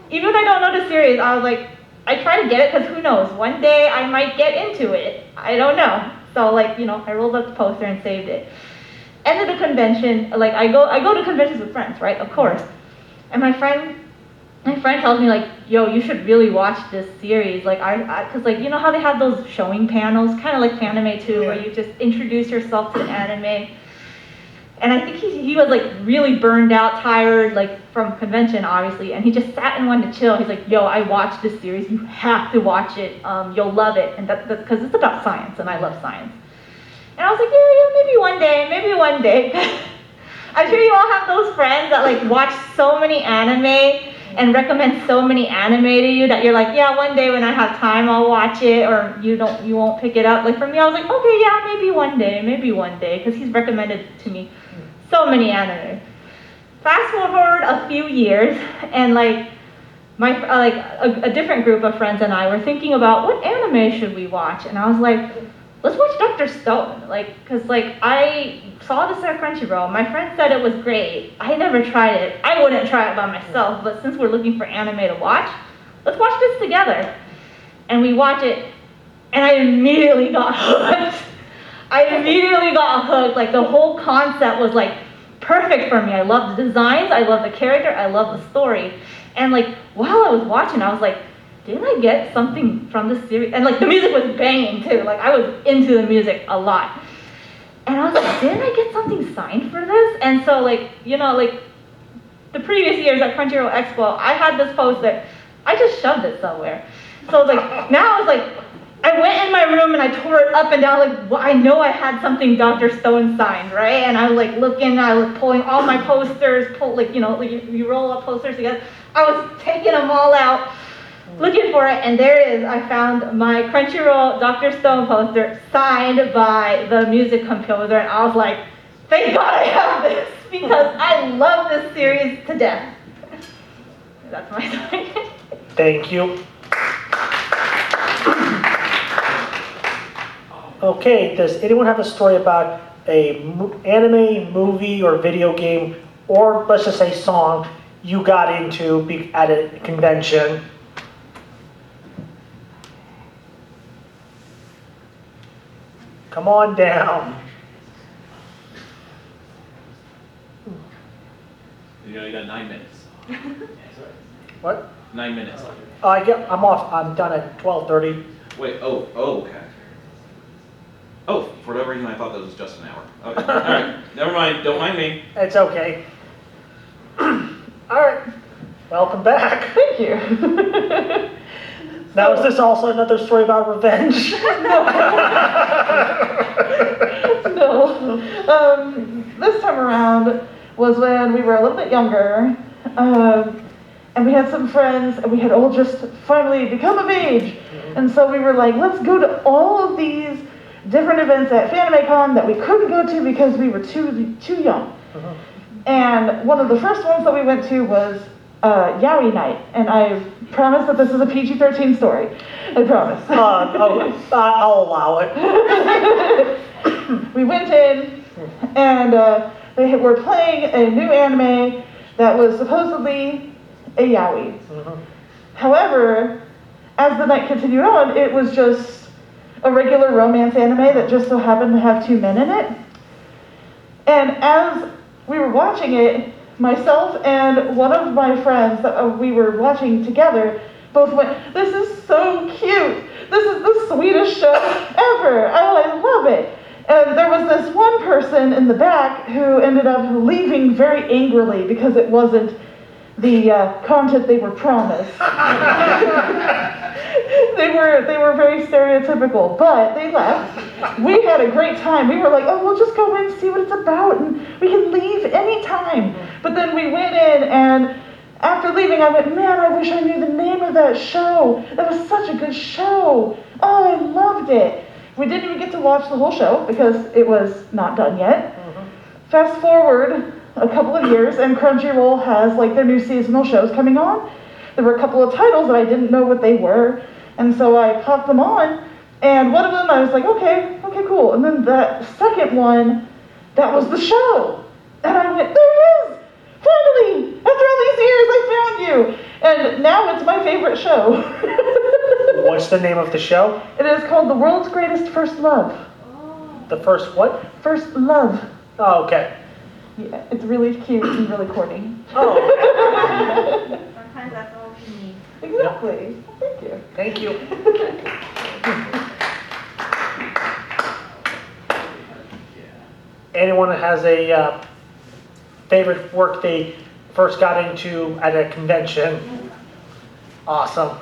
Even if I don't know the series, I was like, I try to get it because who knows, one day I might get into it. I don't know. So like, I rolled up the poster and saved it. End of the convention, like I go to conventions with friends, right? Of course. And my friend tells me like, yo, you should really watch this series. Like cause like, how they have those showing panels, kind of like Anime too, where you just introduce yourself to the anime. And I think he was like really burned out, tired, like from convention, obviously. And he just sat and wanted to chill. He's like, yo, I watched this series. You have to watch it. You'll love it. And that's because it's about science, and I love science. And I was like, yeah, maybe one day. I'm sure you all have those friends that like watch so many anime and recommend so many anime to you that you're like, yeah, one day when I have time, I'll watch it, or you won't pick it up. Like for me, I was like, okay, yeah, maybe one day, because he's recommended to me so many anime. Fast forward a few years, and like a different group of friends and I were thinking about what anime should we watch, and I was like, let's watch Dr. Stone, because I saw this at Crunchyroll. My friend said it was great. I never tried it. I wouldn't try it by myself, but since we're looking for anime to watch, let's watch this together. And we watch it, and I immediately got hooked. Like the whole concept was like perfect for me. I love the designs, I love the character, I love the story. And like while I was watching, I was like, didn't I get something from this series? And like the music was banging too. Like I was into the music a lot. And I was like, didn't I get something signed for this? And so like, like the previous years at Crunchyroll Expo, I had this poster. I just shoved it somewhere. So like now I was like, I went in my room and I tore it up and down, like, well, I know I had something Dr. Stone signed, right? And I was like looking, I was pulling all my posters, like you roll up posters together. I was taking them all out, looking for it, and there it is. I found my Crunchyroll Dr. Stone poster signed by the music composer, and I was like, thank God I have this, because I love this series to death. That's my story. Thank you. Okay, does anyone have a story about a anime, movie, or video game, or let's just say song you got into at a convention? Come on down. You know, you got 9 minutes. What? 9 minutes left. I'm off. I'm done at 12:30. Wait, oh, okay. Oh, for whatever reason, I thought that was just an hour. Okay, all right, never mind, don't mind me. It's okay. All right. Welcome back. Thank you. Now, is this also another story about revenge? No. This time around was when we were a little bit younger, and we had some friends, and we had all just finally become of age. And so we were like, let's go to all of these different events at FanimeCon that we couldn't go to because we were too young. And one of the first ones that we went to was Yowie Night, and I promise that this is a PG-13 story. I promise. I'll allow it. We went in, and they were playing a new anime that was supposedly a yaoi. However, as the night continued on, it was just a regular romance anime that just so happened to have 2 men in it. And as we were watching it, myself and one of my friends that we were watching together both went, "This is so cute. This is the sweetest show ever. Oh, I love it." And there was this one person in the back who ended up leaving very angrily because it wasn't the content they were promised. They were very stereotypical, but they left. We had a great time. We were like, oh, we'll just go in and see what it's about, and we can leave anytime. But then we went in, and after leaving, I went, man, I wish I knew the name of that show. That was such a good show. Oh, I loved it. We didn't even get to watch the whole show because it was not done yet. Fast forward a couple of years, and Crunchyroll has like their new seasonal shows coming on. There were a couple of titles that I didn't know what they were, and so I popped them on, and one of them I was like, okay, cool. And then that second one, that was the show. And I went, there it is! Finally! After all these years, I found you! And now it's my favorite show. What's the name of the show? It is called The World's Greatest First Love. The first what? First Love. Oh, okay. Yeah, it's really cute and really corny. Oh, Sometimes that's all we need. Exactly. Thank you. thank you. Anyone that has a favorite work they first got into at a convention? Awesome.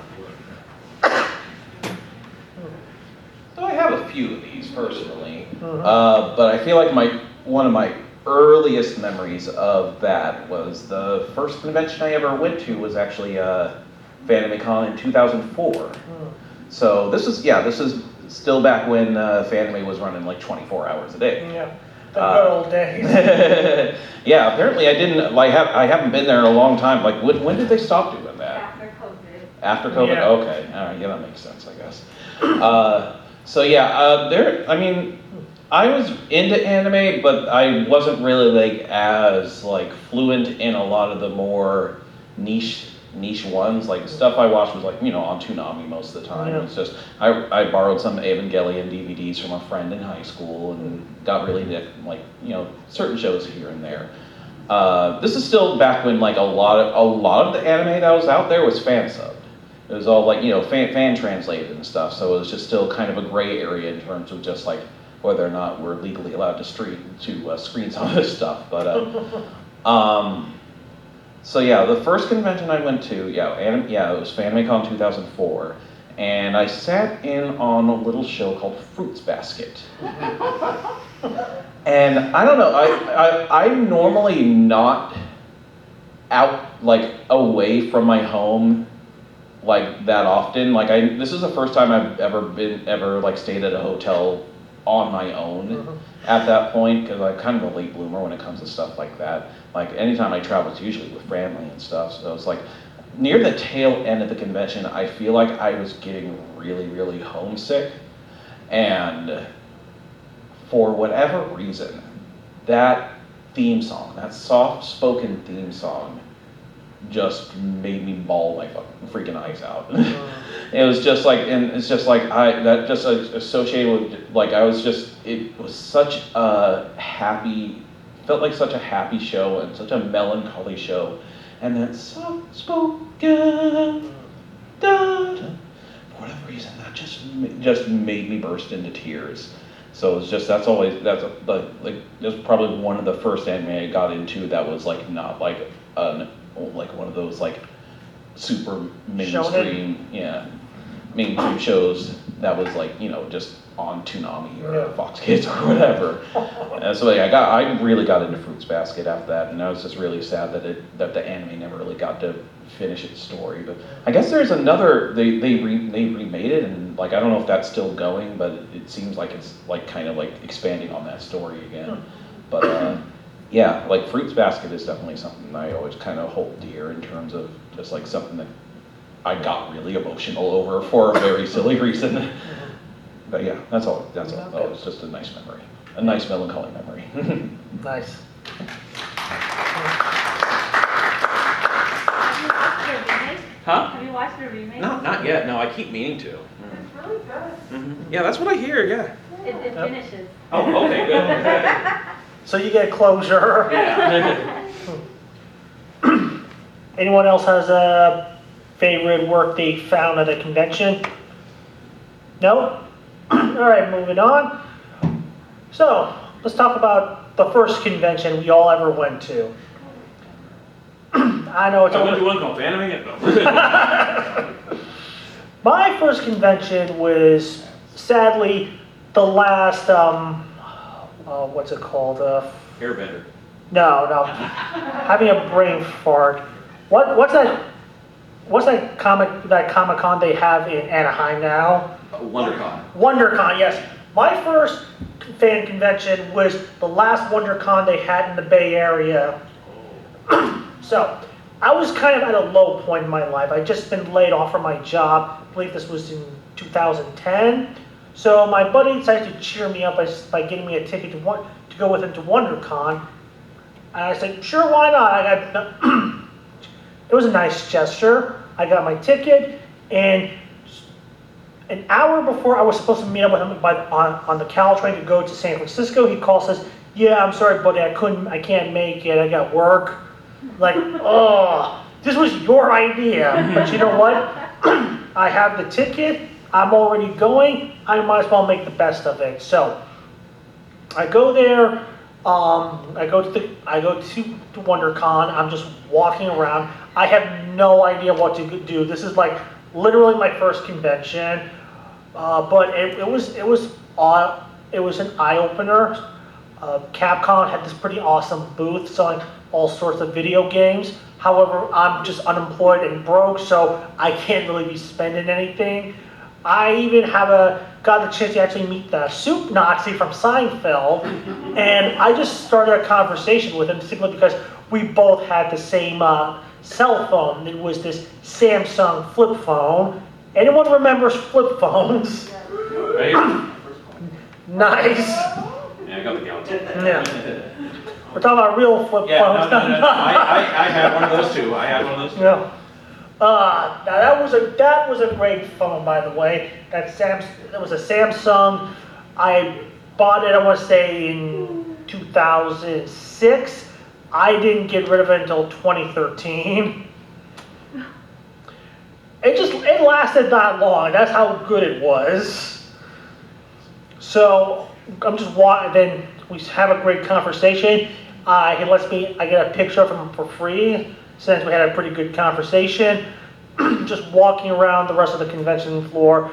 So I have a few of these personally, but I feel like one of my earliest memories of that was the first convention I ever went to was actually FanimeCon in 2004. So this is still back when Fanime was running like 24 hours a day. Yeah, the good old days. Yeah, apparently I haven't been there in a long time. Like when did they stop doing that? After COVID. After COVID? Yeah. Okay, all right, yeah, that makes sense, I guess. So yeah, I was into anime, but I wasn't really like as like fluent in a lot of the more niche ones. Like stuff I watched was like, on Toonami most of the time. Yeah. It's just I borrowed some Evangelion DVDs from a friend in high school and got really into like certain shows here and there. This is still back when like a lot of the anime that was out there was fan subbed. It was all like fan translated and stuff. So it was just still kind of a gray area in terms of just like whether or not we're legally allowed to screen some of this stuff. But so yeah, the first convention I went to, it was FanimeCon 2004, and I sat in on a little show called Fruits Basket. And I don't know, I'm normally not out like away from my home like that often. Like this is the first time I've ever like stayed at a hotel on my own at that point, because I'm kind of a late bloomer when it comes to stuff like that. Like anytime I travel, it's usually with family and stuff. So it's like near the tail end of the convention, I feel like I was getting really, really homesick. And for whatever reason, that theme song, that soft-spoken theme song, just made me bawl my fucking freaking eyes out. It was just like, and it's just like, that just associated with, like, it was such a happy, felt like such a happy show and such a melancholy show. And that soft-spoken, for whatever reason, that just made me burst into tears. So it's just, that's probably one of the first anime I got into that was like not like one of those like super mainstream, mainstream shows that was like, just on Toonami or Fox Kids or whatever. And so I really got into Fruits Basket after that, and I was just really sad that the anime never really got to finish its story. But I guess there's another, they remade it, and like I don't know if that's still going, but it seems like it's like kind of like expanding on that story again. But yeah, like Fruits Basket is definitely something I always kind of hold dear in terms of just like something that I got really emotional over for a very silly reason. But yeah, that's all. That was just a nice memory, a nice melancholy memory. Nice. Huh? Have you watched the remake? No, not yet. No, I keep meaning to. It's really good. Mm-hmm. Yeah, that's what I hear. Yeah. It finishes. Oh, okay, good. So you get closure. Yeah. Anyone else has a favorite work they found at a convention? No? All right, moving on. So, let's talk about the first convention we all ever went to. I know it's I went only... to one called Anime. My first convention was, sadly, the last, what's it called? Airbender. No. Having a brain fart. What's that Comic-Con they have in Anaheim now? WonderCon. WonderCon, yes. My first fan convention was the last WonderCon they had in the Bay Area. So, I was kind of at a low point in my life. I'd just been laid off from my job. I believe this was in 2010. So my buddy decided to cheer me up by getting me a ticket to go with him to WonderCon. And I said, sure, why not? It was a nice gesture. I got my ticket, and an hour before I was supposed to meet up with him on the Caltrain to go to San Francisco, he calls us, yeah, I'm sorry, buddy, I can't make it, I got work. Like, oh, this was your idea. But you know what? I have the ticket, I'm already going, I might as well make the best of it. So, I go there, I go to WonderCon, I'm just walking around. I have no idea what to do. This is like literally my first convention, but it was an eye-opener. Capcom had this pretty awesome booth selling all sorts of video games. However, I'm just unemployed and broke, so I can't really be spending anything. I even got the chance to actually meet the Soup Nazi from Seinfeld, and I just started a conversation with him simply because we both had the same cell phone. It was this Samsung flip phone. Anyone remembers flip phones? Right? Nice. Yeah, I got the Galaxy. Yeah. We're talking about real flip Yeah, phones. no. I had one of those too. Yeah. Now that was a great phone, by the way. That was a Samsung. I bought it, I want to say, in 2006. I didn't get rid of it until 2013. It lasted that long. That's how good it was. So I'm just walking. Then we have a great conversation. He lets me. I get a picture of him for free since we had a pretty good conversation. Just walking around the rest of the convention floor.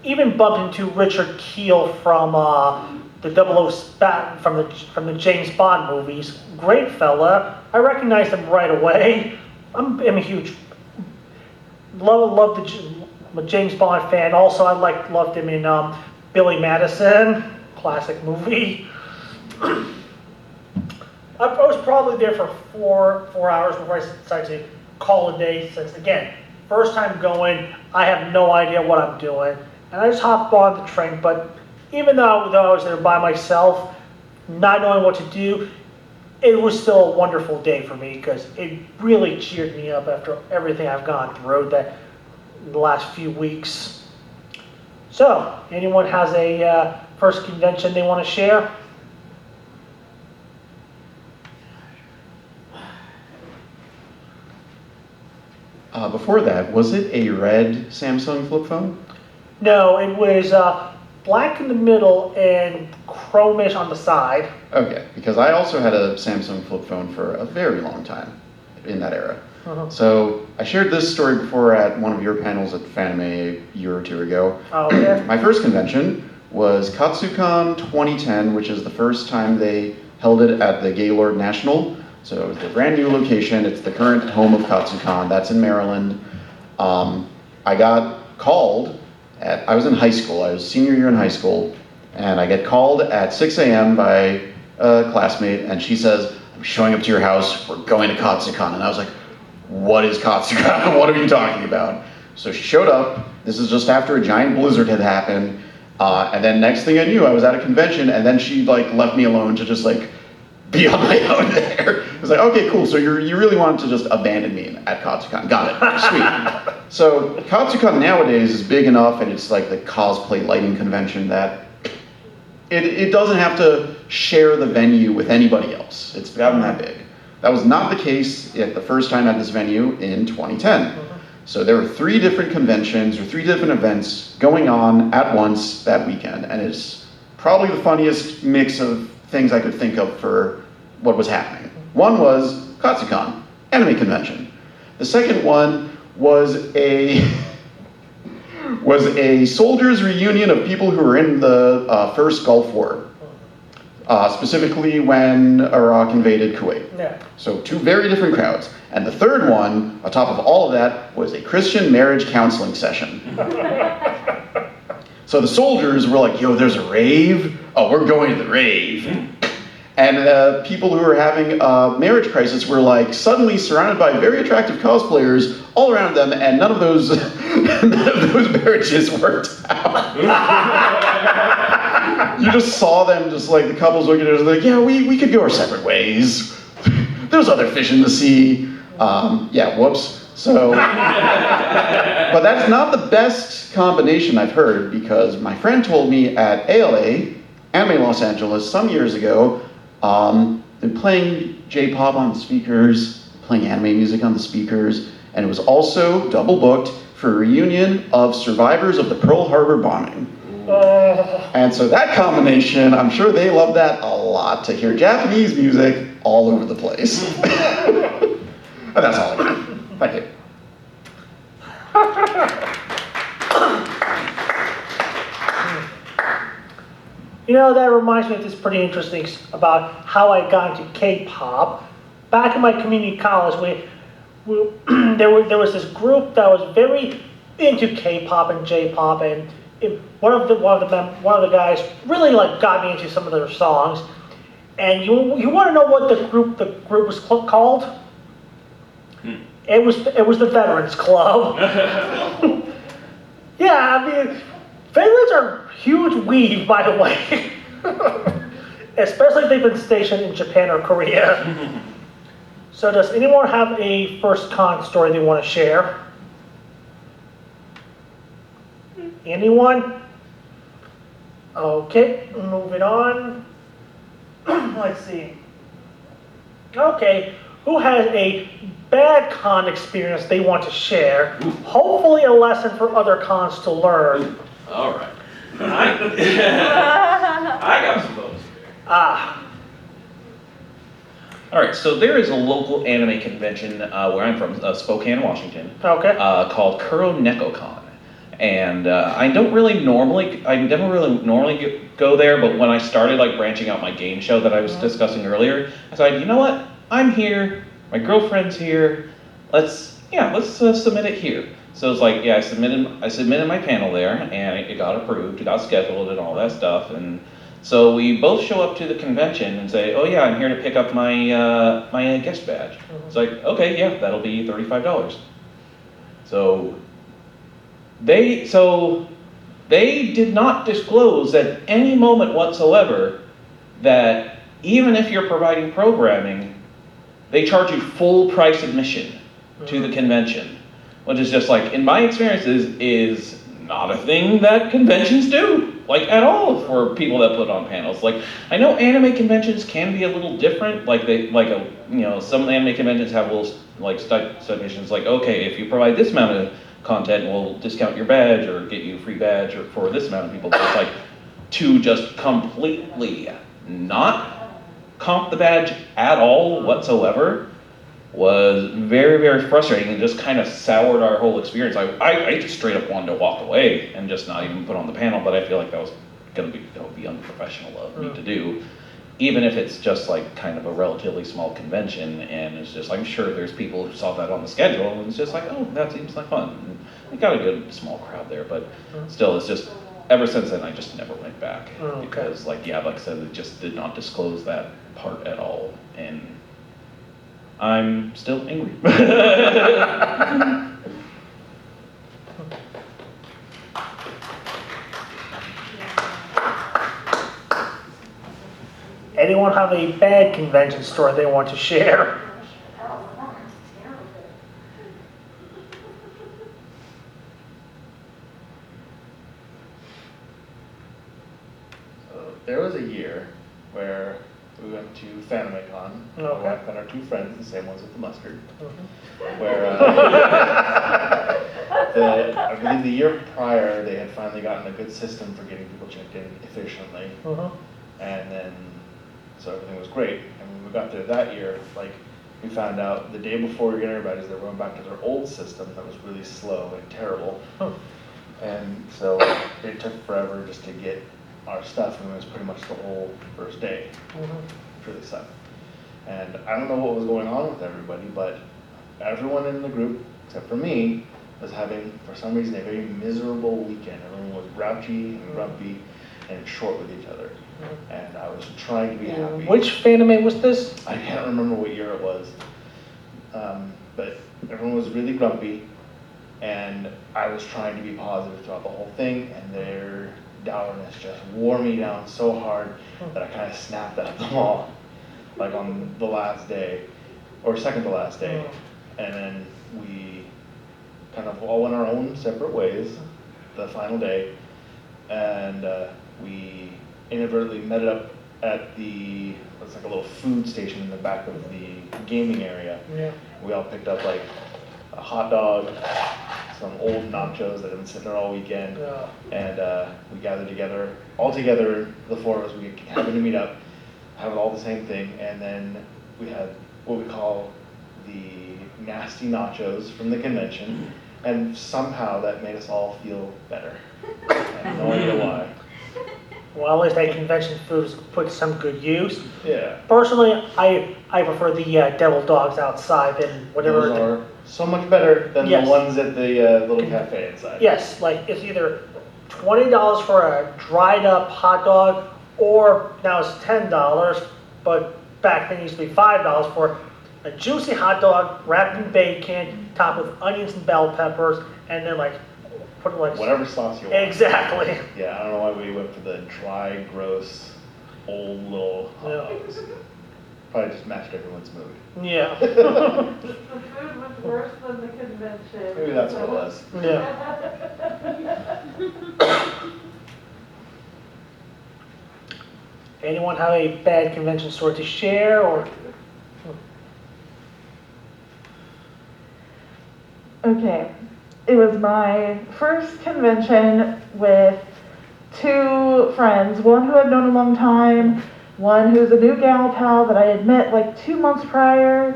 Even bumped into Richard Kiel from the 00 from the James Bond movies. Great fella. I recognized him right away. I'm a huge love the James Bond fan. Also, I loved him in Billy Madison, classic movie. I was probably there for four hours before I decided to call a day. Since again, first time going, I have no idea what I'm doing, and I just hopped on the train. But even though I was there by myself, not knowing what to do, it was still a wonderful day for me because it really cheered me up after everything I've gone through the last few weeks. So, anyone has a first convention they want to share? Before that, was it a red Samsung flip phone? No, it was black in the middle and chromish on the side. Okay, because I also had a Samsung flip phone for a very long time in that era. So I shared this story before at one of your panels at Fanime a year or two ago. Oh, yeah. My first convention was KatsuCon 2010, which is the first time they held it at the Gaylord National. So it was a brand new location. It's the current home of KatsuCon. That's in Maryland. I got called I was in high school. I was senior year in high school, and I get called at 6 a.m. by a classmate, and she says, "I'm showing up to your house. We're going to KatsuCon." And I was like, "What is KatsuCon? What are you talking about?" So she showed up. This is just after a giant blizzard had happened, and then next thing I knew, I was at a convention, and then she left me alone to just be on my own there. I was like, okay, cool. So you really wanted to just abandon me at KatsuCon. Got it. Sweet. So KatsuCon nowadays is big enough, and it's like the cosplay lighting convention that it doesn't have to share the venue with anybody else. It's gotten that big. That was not the case at the first time at this venue in 2010. So there were 3 different conventions or 3 different events going on at once that weekend, and it's probably the funniest mix of things I could think of for what was happening. One was KatsuCon, anime convention. The second one was a soldiers' reunion of people who were in the first Gulf War, specifically when Iraq invaded Kuwait. Yeah. So 2 very different crowds. And the third one, on top of all of that, was a Christian marriage counseling session. So the soldiers were like, yo, there's a rave? Oh, we're going to the rave. And people who were having a marriage crisis were suddenly surrounded by very attractive cosplayers all around them, and none of those marriages worked out. You just saw them, the couples looking at us yeah, we could go our separate ways. There's other fish in the sea. Yeah, whoops. So, but that's not the best combination I've heard, because my friend told me at ALA, Anime Los Angeles, some years ago, they're playing J-pop on the speakers, playing anime music on the speakers, and it was also double booked for a reunion of survivors of the Pearl Harbor bombing. And so that combination, I'm sure they love that a lot, to hear Japanese music all over the place. And that's all I got. Thank you. That reminds me of this pretty interesting about how I got into K-pop. Back in my community college, there was this group that was very into K-pop and J-pop, and one of the guys really got me into some of their songs. And you want to know what the group was called? It was the Veterans Club. Yeah, veterans are huge weeb, by the way. Especially if they've been stationed in Japan or Korea. So does anyone have a first con story they want to share? Anyone? Okay, moving on. Let's see. Okay, who has a bad con experience they want to share? Hopefully a lesson for other cons to learn. All right. I got some votes. All right, so there is a local anime convention where I'm from, Spokane, Washington, Okay. called Kuro NekoCon. And I never really normally go there, but when I started branching out my game show that I was discussing earlier, I said, you know what? I'm here. My girlfriend's here. Let's submit it here. So it's I submitted my panel there, and it got approved. It got scheduled and all that stuff. And so we both show up to the convention and say, oh yeah, I'm here to pick up my my guest badge. It's okay, yeah, that'll be $35. So they did not disclose at any moment whatsoever that even if you're providing programming, they charge you full price admission to the convention, which is just like, in my experience, is not a thing that conventions do, like at all, for people that put on panels. Like, I know anime conventions can be a little different, some anime conventions have little like stipulations, like, okay, if you provide this amount of content, we'll discount your badge or get you a free badge or for this amount of people. But it's like, to just completely not comp the badge at all whatsoever was very, very frustrating and just kind of soured our whole experience. I just straight up wanted to walk away and just not even put on the panel, but I feel like that would be unprofessional of me to do, even if it's just like kind of a relatively small convention. And it's just, I'm sure there's people who saw that on the schedule and it's just like, oh, that seems like fun. And we got a good small crowd there, but still, it's just, ever since then, I just never went back because, like I said, it just did not disclose that part at all, and I'm still angry. Anyone have a bad convention story they want to share? There was a year where we went to FanimeCon. My wife and our two friends, the same ones with the mustard. Where I believe the year prior they had finally gotten a good system for getting people checked in efficiently, and then so everything was great. And when we got there that year, like we found out the day before we were getting everybody, they were going back to their old system that was really slow and terrible, and so it took forever just to get our stuff, and it was pretty much the whole first day. It really sucked. And I don't know what was going on with everybody, but everyone in the group, except for me, was having, for some reason, a very miserable weekend. Everyone was grouchy and grumpy and short with each other. And I was trying to be happy. Which Fanime was this? I can't remember what year it was. But everyone was really grumpy, and I was trying to be positive throughout the whole thing, and their dourness just wore me down so hard that I kind of snapped at them all, like on the last day, or second to last day. And then we kind of all went our own separate ways the final day, and we inadvertently met up at it's like a little food station in the back of the gaming area. We all picked up like a hot dog, some old nachos that had been sitting there all weekend, and we gathered together, all together, the four of us. We happened to meet up, have all the same thing, and then we had what we call the nasty nachos from the convention, and somehow that made us all feel better. I have no idea why. Well, at least that convention food was put to some good use. Yeah. Personally, I prefer the devil dogs outside than whatever. Those are so much better than the ones at the little cafe inside. Yes, like it's either $20 for a dried up hot dog, or now it's $10, but back then it used to be $5 for a juicy hot dog wrapped in bacon, topped with onions and bell peppers, and then put like whatever sauce you want. Exactly. Yeah, I don't know why we went for the dry, gross, old little hot dogs. Probably just matched everyone's mood. Yeah. The food was worse than the convention. Maybe that's what it was. Yeah. Anyone have a bad convention story to share, or? Okay, it was my first convention with two friends, one who I'd known a long time, one who's a new gal pal that I had met like 2 months prior,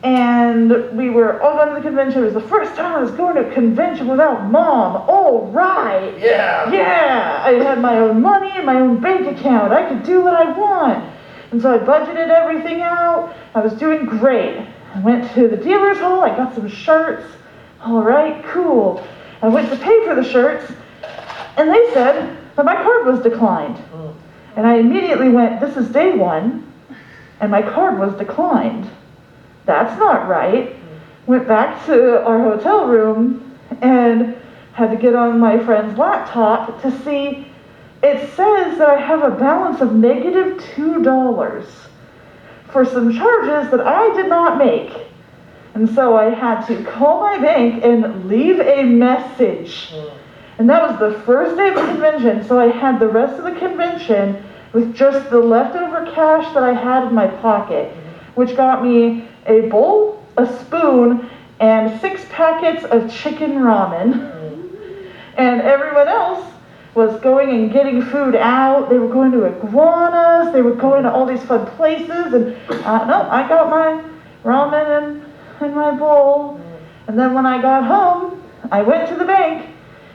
and we were all going to the convention. It was the first time I was going to a convention without mom. All right. Yeah. Yeah, I had my own money and my own bank account. I could do what I want. And so I budgeted everything out. I was doing great. I went to the dealer's hall. I got some shirts. All right, cool. I went to pay for the shirts, and they said that my card was declined. And I immediately went, this is day one, and my card was declined. That's not right. Went back to our hotel room and had to get on my friend's laptop to see it says that I have a balance of negative $2 for some charges that I did not make. And so I had to call my bank and leave a message. And that was the first day of the convention, so I had the rest of the convention with just the leftover cash that I had in my pocket, which got me a bowl, a spoon, and 6 packets of chicken ramen. And everyone else was going and getting food out. They were going to iguanas, they were going to all these fun places, and no, I got my ramen in my bowl. And then when I got home, I went to the bank,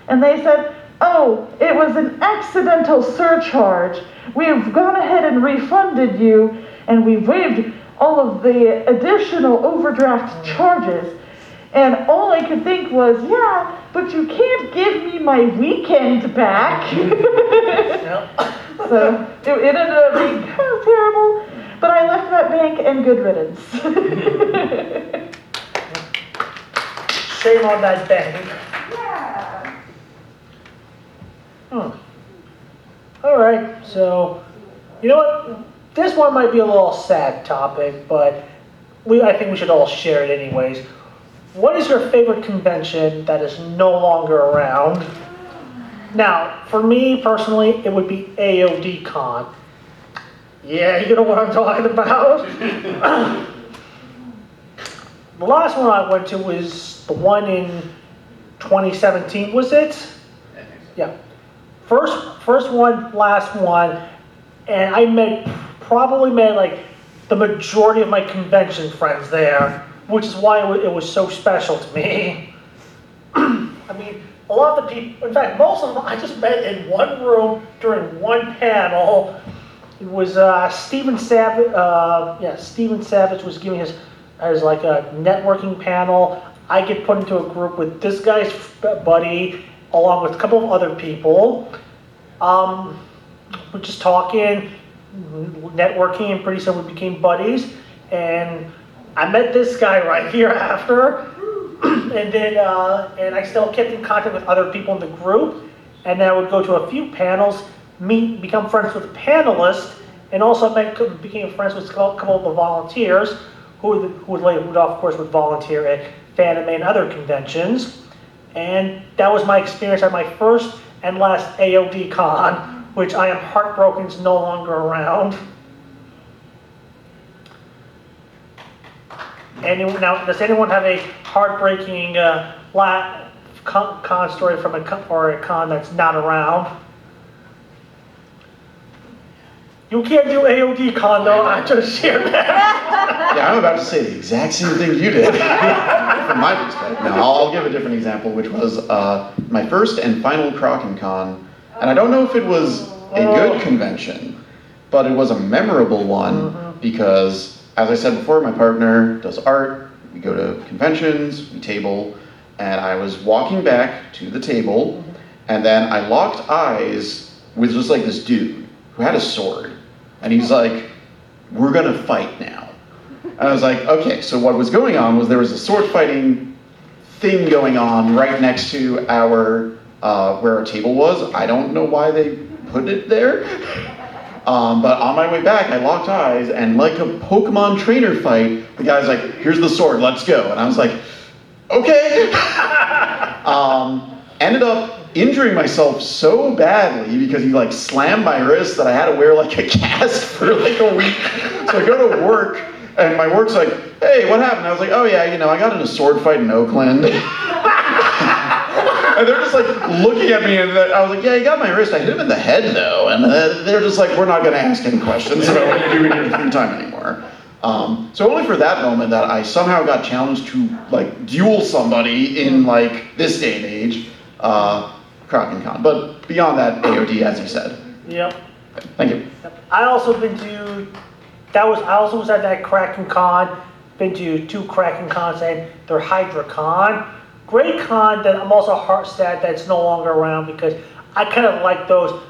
and they said, oh, it was an accidental surcharge. We've gone ahead and refunded you, and we waived all of the additional overdraft charges. And all I could think was, yeah, but you can't give me my weekend back. So it ended up being kind of terrible, but I left that bank and good riddance. Shame on that bank. Yeah. All right, so you know what? This one might be a little sad topic, but I think we should all share it anyways. What is your favorite convention that is no longer around? Now, for me personally, it would be AOD Con. Yeah, you know what I'm talking about? The last one I went to was the one in 2017, was it? Yeah. First one, last one, and I probably met like the majority of my convention friends there, which is why it was so special to me. I mean, a lot of the people, in fact, most of them I just met in one room during one panel. It was Steven Savage. Steven Savage was giving his like a networking panel. I get put into a group with this guy's buddy, along with a couple of other people. We're just talking, networking, and pretty soon we became buddies. And I met this guy right here after, and then and I still kept in contact with other people in the group. And then I would go to a few panels, become friends with the panelists, and also became friends with a couple of the volunteers who of course would volunteer at Fanime and other conventions. And that was my experience at my first and last AOD Con, which I am heartbroken is no longer around. Now, does anyone have a heartbreaking con story from a con that's not around? You can't do AOD Con though, I just shared that. Yeah, I'm about to say the exact same thing you did, from my perspective. Now, I'll give a different example, which was my first and final Kraken Con. And I don't know if it was a good convention, but it was a memorable one because, as I said before, my partner does art, we go to conventions, we table, and I was walking back to the table, and then I locked eyes with just like this dude who had a sword. And he's like, we're gonna fight now. And I was like, okay, so what was going on was there was a sword fighting thing going on right next to our, where our table was. I don't know why they put it there. But on my way back, I locked eyes, and like a Pokemon trainer fight, the guy's like, here's the sword, let's go. And I was like, okay. Ended up injuring myself so badly because he like slammed my wrist that I had to wear like a cast for like a week. So I go to work, and my work's like, hey, what happened? I was like, oh yeah, you know, I got in a sword fight in Oakland. And they're just like looking at me, and I was like, yeah, you got my wrist. I hit him in the head though. And they're just like, we're not gonna ask any questions about what you do in your free time anymore. So only for that moment that I somehow got challenged to like duel somebody in like this day and age, Kraken Con. But beyond that, AOD, as you said. Yep. Thank you. I also was at that Kraken Con, been to 2 Kraken Cons, and they're Hydra Con. Great con that I'm also sad that it's no longer around because I kind of like those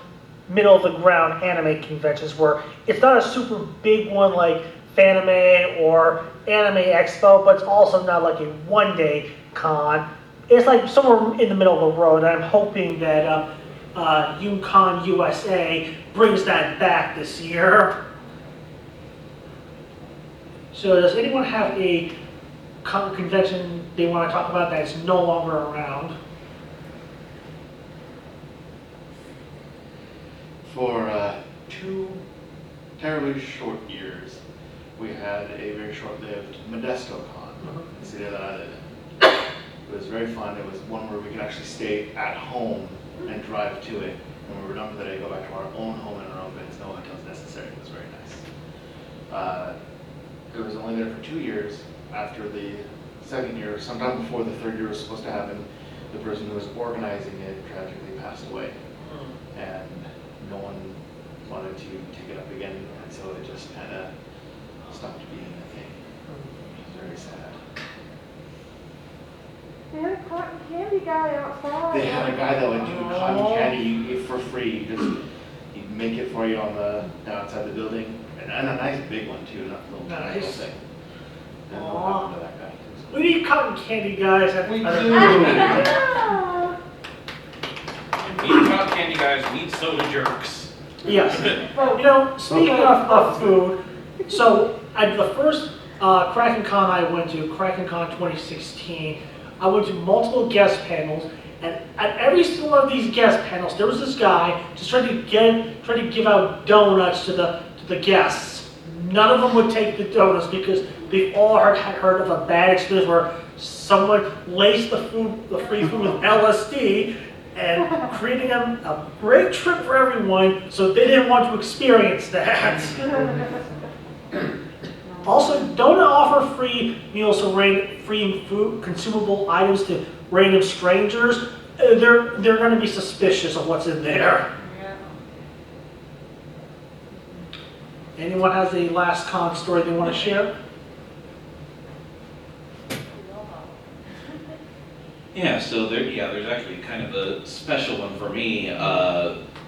middle of the ground anime conventions where it's not a super big one like Fanime or Anime Expo, but it's also not like a one-day con. It's like somewhere in the middle of the road, and I'm hoping that UConn USA brings that back this year. So does anyone have a convention they want to talk about that's no longer around? For 2 terribly short years, we had a very short-lived Modesto Con in the city that I live in. It was very fun. It was one where we could actually stay at home and drive to it. When we were done for the day, go back to our own home and our own beds, no hotels necessary. It was very nice. It was only there for 2 years. After the second year, sometime before the third year was supposed to happen, the person who was organizing it tragically passed away. And no one wanted to take it up again, and so it just kind of stopped being a thing. It was very sad. They had a cotton candy guy outside. They had a guy that would do cotton candy for free. He'd make it for you on the outside the building, and a nice big one too, not a little tiny little thing. And what happened to that guy? We need cotton candy guys. We need cotton candy guys, we need soda jerks. Yes. Speaking of food, so at the first Kraken Con I went to, Kraken Con 2016, I went to multiple guest panels, and at every single one of these guest panels, there was this guy just trying to give out donuts to the guests. None of them would take the donuts because they all had heard of a bad experience where someone laced the free food with LSD and creating a great trip for everyone, so they didn't want to experience that. Also, don't offer free meals or free food, consumable items to random strangers. They're going to be suspicious of what's in there. Anyone has a last con story they want to share? Yeah, so there's actually kind of a special one for me.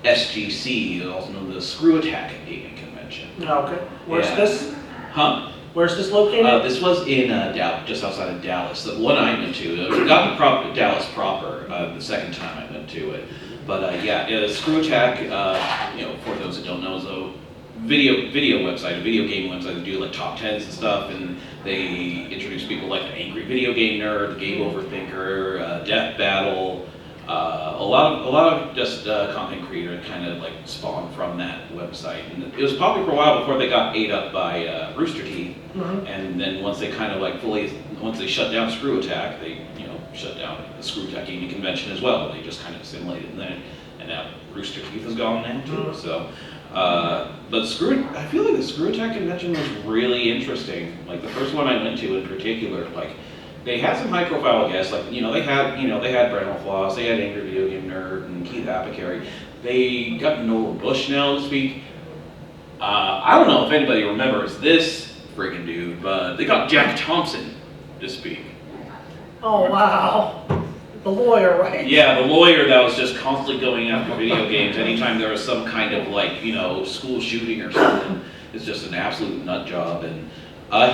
SGC, also known as the Screw Attack Gaming Convention. Okay. Where's this? Huh? Where's this located? This was in Dallas, just outside of Dallas. The one I went to, got to Dallas proper the second time I went to it. But Screw Attack, for those that don't know, is a video website, a video game website. They do like top 10s and stuff, and they introduce people like the Angry Video Game Nerd, the Game Over Thinker, Death Battle. A lot of just content creator kind of like spawned from that website, and it was popular for a while before they got ate up by Rooster Teeth, and then once they kind of like once they shut down Screw Attack, they shut down the Screw Attack Gaming Convention as well. They just kind of assimilated then, and now Rooster Teeth is gone now too. So, but I feel like the Screw Attack Convention was really interesting. Like the first one I went to in particular, like. They had some high-profile guests, like they had Brandon Floss, they had Angry Video Game Nerd and Keith Apicary. They got Noah Bushnell to speak. I don't know if anybody remembers this friggin' dude, but they got Jack Thompson to speak. Oh wow, the lawyer, right? Yeah, the lawyer that was just constantly going after video games anytime there was some kind of school shooting or something. It's just an absolute nut job. And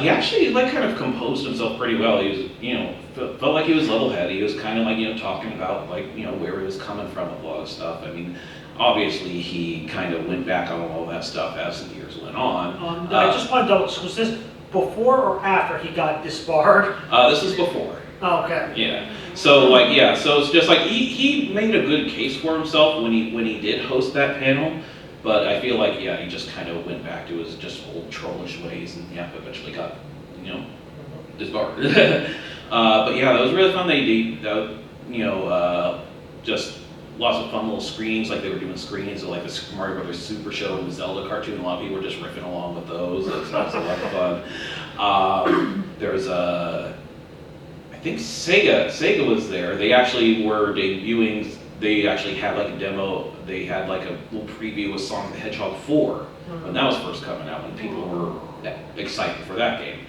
he actually kind of composed himself pretty well. He was, felt like he was level-headed. He was kind of talking about where he was coming from with a lot of stuff. I mean, obviously he kind of went back on all that stuff as the years went on. I just want to double check. Was this before or after he got disbarred? This is before. Oh, okay. Yeah. So so it's just he made a good case for himself when he did host that panel. But I feel like, he just kind of went back to his just old trollish ways and, eventually got, disbarred. But that was really fun. They just lots of fun little screens, like they were doing screens of the Mario Brothers Super Show and the Zelda cartoon. A lot of people were just riffing along with those. That was a lot of fun. There was I think Sega was there. They actually were debuting. They actually had a demo. They had a little preview of Sonic the Hedgehog 4 when that was first coming out, when people were excited for that game.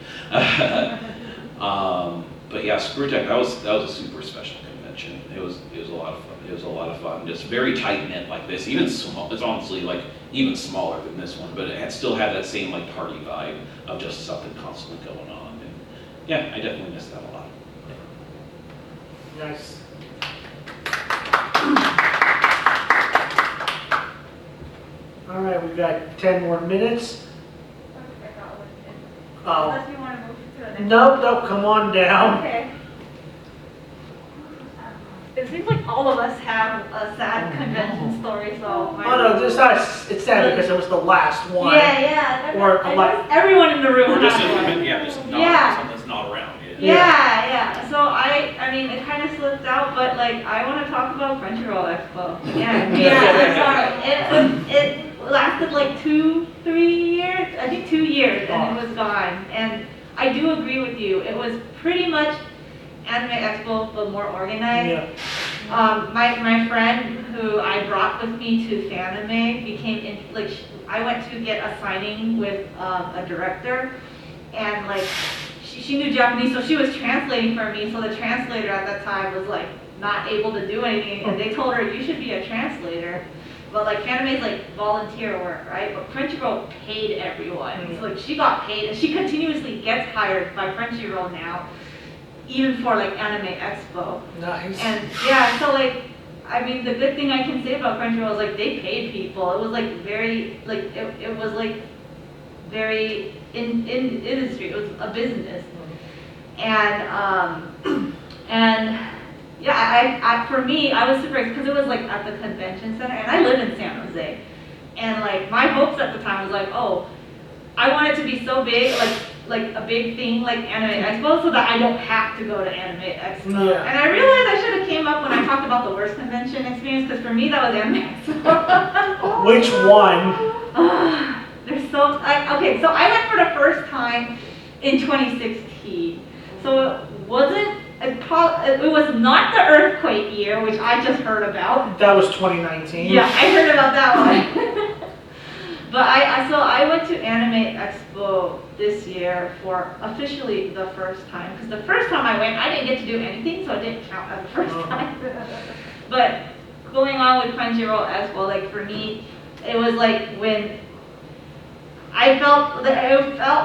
But Screw Attack, that was a super special convention. It was a lot of fun. It was a lot of fun. Just very tight knit like this. Even small. It's honestly even smaller than this one, but it still had that same party vibe of just something constantly going on. And I definitely missed that a lot. Nice. All right, we've got 10 more minutes. Oh. Unless you want to move to the next. No, come on down. Okay. It seems like all of us have a sad convention story, so. Oh no, it's sad because it was the last one. Yeah. Or I guess everyone in the room. Or just, had one. just not, Yeah. something that's not around. Yeah. So I mean, it kind of slipped out, but like, I want to talk about Crunchyroll Expo. Yeah, I'm sorry. It lasted like 2-3 years. I think 2 years, and it was gone. And I do agree with you. It was pretty much Anime Expo, but more organized. Yeah. My friend who I brought with me to Fanime became I went to get a signing with a director, and like she knew Japanese, so she was translating for me. So the translator at that time was like not able to do anything, and they told her you should be a translator. But like Fanime is like volunteer work, right? But Crunchyroll paid everyone, so like she got paid, and she continuously gets hired by Crunchyroll now, even for like Anime Expo. Nice. And yeah, so like, I mean, the good thing I can say about Crunchyroll is like they paid people. It was like very, like, it was like very in industry. It was a business. And yeah, I for me, I was super, because it was like at the convention center, and I live in San Jose. And like my hopes at the time was like, oh, I want it to be so big, like a big thing like Anime Expo, so that I don't have to go to Anime Expo. Yeah. And I realized I should have came up when I talked about the worst convention experience, because for me that was Anime Expo. Which one? There's so, okay, so I went for the first time in 2016. So it wasn't, it was not the earthquake year, which I just heard about. That was 2019. Yeah, I heard about that one. But I went to Anime Expo this year for officially the first time. Because the first time I went, I didn't get to do anything, so it didn't count as the first time. But going on with Crunchyroll Expo, like for me, it was like when I felt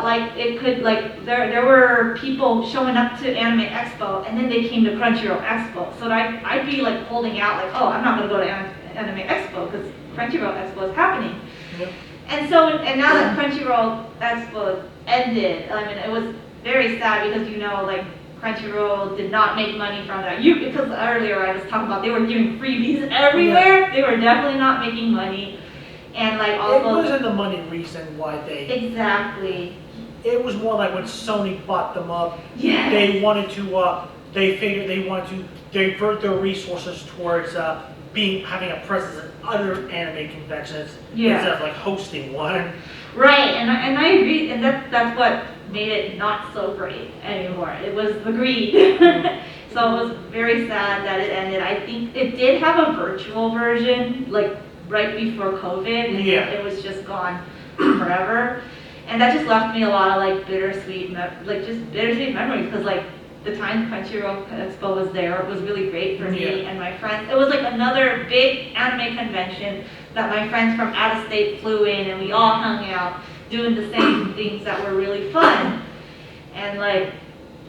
like it could, like there were people showing up to Anime Expo, and then they came to Crunchyroll Expo. So I'd be like holding out, like, oh, I'm not gonna go to Anime Expo because Crunchyroll Expo is happening. Yep. And so, and now that Crunchyroll Expo ended, I mean, it was very sad because, you know, like, Crunchyroll did not make money from that. Because earlier I was talking about they were giving freebies everywhere. Yeah. They were definitely not making money. And like also... It wasn't the money reason why they... Exactly. It was more like when Sony bought them up. Yeah. They wanted to, they figured they wanted to divert their resources towards having a presence at other anime conventions instead of like hosting one. Right, and I agree, and that's what made it not so great anymore. It was the greed. So it was very sad that it ended. I think it did have a virtual version, like right before COVID, and it was just gone forever. And that just left me a lot of like bittersweet memories, because like the time Crunchyroll Expo was there, it was really great for me and my friends. It was like another big anime convention that my friends from out of state flew in, and we all hung out doing the same things that were really fun. And like,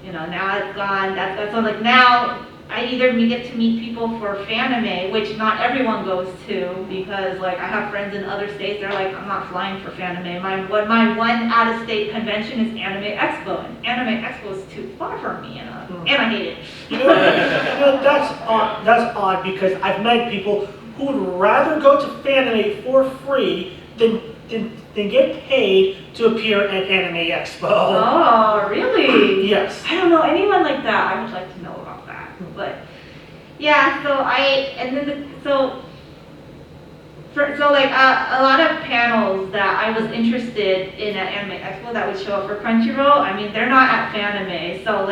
you know, now it's gone. That's so like now I either get to meet people for Fanime, which not everyone goes to, because like I have friends in other states, they're like, I'm not flying for Fanime. My one out-of-state convention is Anime Expo, and Anime Expo is too far from me, and I hate it. You know, that's odd because I've met people who would rather go to Fanime for free than get paid to appear at Anime Expo. Oh, really? Yes. I don't know anyone like that. I would like to know about that. But yeah, so like a lot of panels that I was interested in at Anime Expo that would show up for Crunchyroll, I mean, they're not at Fanime. So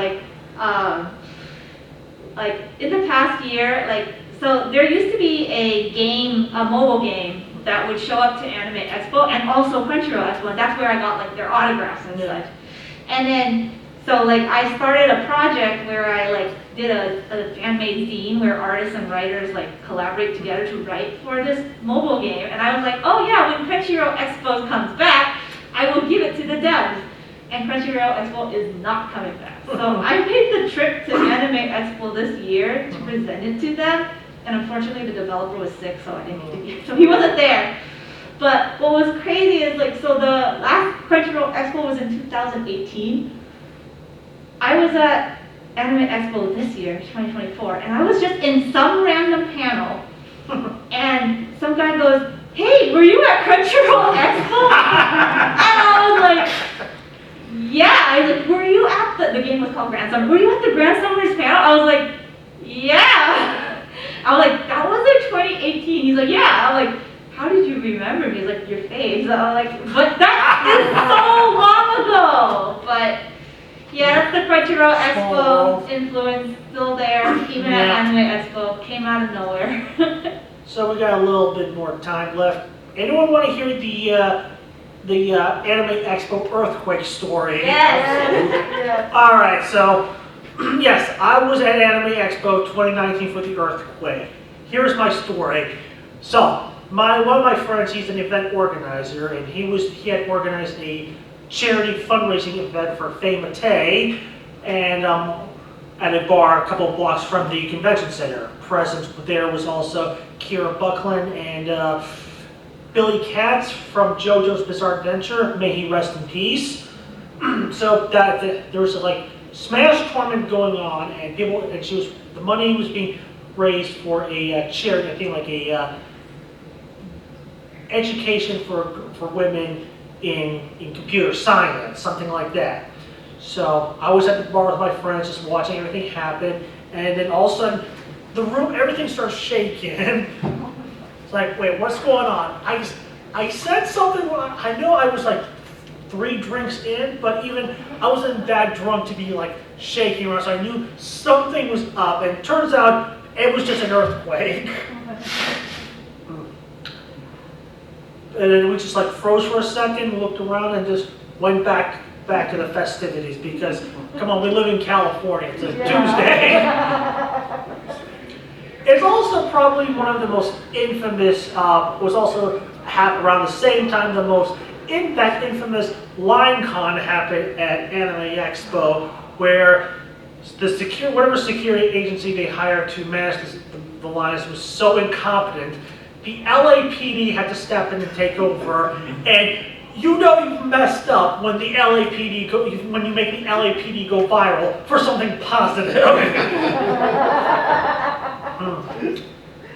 like in the past year, like, so there used to be a mobile game that would show up to Anime Expo and also Crunchyroll Expo, and that's where I got like their autographs and such. And then, so like I started a project where I like did a fan-made zine where artists and writers like collaborate together to write for this mobile game. And I was like, oh yeah, when Crunchyroll Expo comes back, I will give it to the devs. And Crunchyroll Expo is not coming back. So I made the trip to Anime Expo this year to present it to them. And unfortunately, the developer was sick, so I didn't get to get, so he wasn't there. But what was crazy is like, so the last Crunchyroll Expo was in 2018. I was at Anime Expo this year, 2024, and I was just in some random panel, and some guy goes, "Hey, were you at Crunchyroll Expo?" And I was like, "Yeah." I was like, "Were you at the game was called Grand Summer, were you at the Grand Summers panel?" I was like, "Yeah." I was like, "That was in 2018. He's like, "Yeah." I was like, "How did you remember me?" He's like, "Your face." I was like, "But that is so long ago." But yeah, that's the Crunchyroll Expo influence still there, even at Anime Expo. Came out of nowhere. So we got a little bit more time left. Anyone want to hear the Anime Expo earthquake story? Yes. All right, so yes, I was at Anime Expo 2019 for the earthquake. Here's my story. So one of my friends, he's an event organizer, and he had organized a charity fundraising event for Faye Matei, and at a bar a couple of blocks from the convention center. Present there was also Kira Buckland and Billy Katz from JoJo's Bizarre Adventure. May he rest in peace. So there was a like Smash tournament going on, and the money was being raised for a charity. I think like a education for women in computer science, something like that. So I was at the bar with my friends, just watching everything happen, and then all of a sudden, the room, everything starts shaking. It's like, wait, what's going on? I said something. I know I was like 3 drinks in, but even I wasn't that drunk to be like shaking around, so I knew something was up. And it turns out it was just an earthquake. And then we just like froze for a second, looked around, and just went back to the festivities because, come on, we live in California. It's a Tuesday. It's also probably one of the most infamous. Was also happened around the same time that infamous line con happened at Anime Expo, where whatever security agency they hired to manage the lines was so incompetent. The LAPD had to step in and take over, and you know you've messed up when the when you make the LAPD go viral for something positive.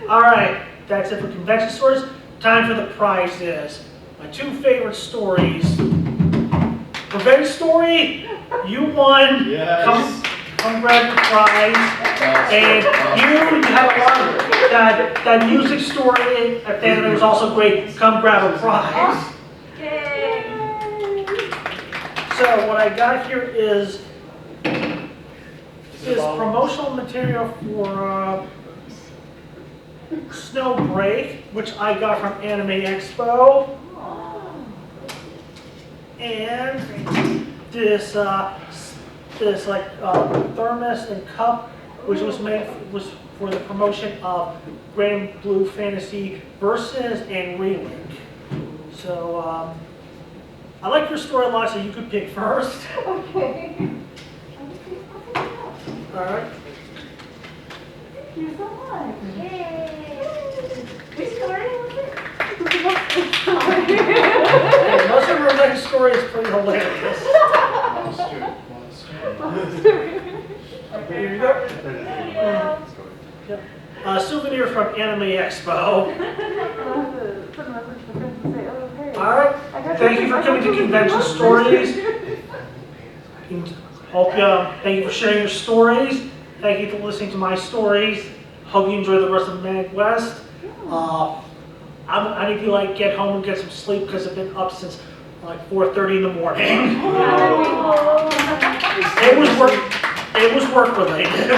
All right, that's it for convention stories. Time for the prizes. My 2 favorite stories. Revenge story, you won. Yes. Come grab the prize. And you have a lot of that music story at the end was also great. Come grab a prize. So what I got here is promotional material for Snow Break, which I got from Anime Expo, and this like thermos and cup, which was for the promotion of Grand Blue Fantasy Versus and Relink. So I like your story a lot, so you could pick first. Okay. All right. Thank you so much. Yay. Which story was it? Hey, most of revenge story is pretty hilarious. Here you go. Yep. Souvenir from Anime Expo. All right. Thank you for coming to Convention Stories. Thank you for sharing your stories. Thank you for listening to my stories. Hope you enjoy the rest of MAGWest. I need to get home and get some sleep because I've been up since like 4:30 in the morning. It was work related.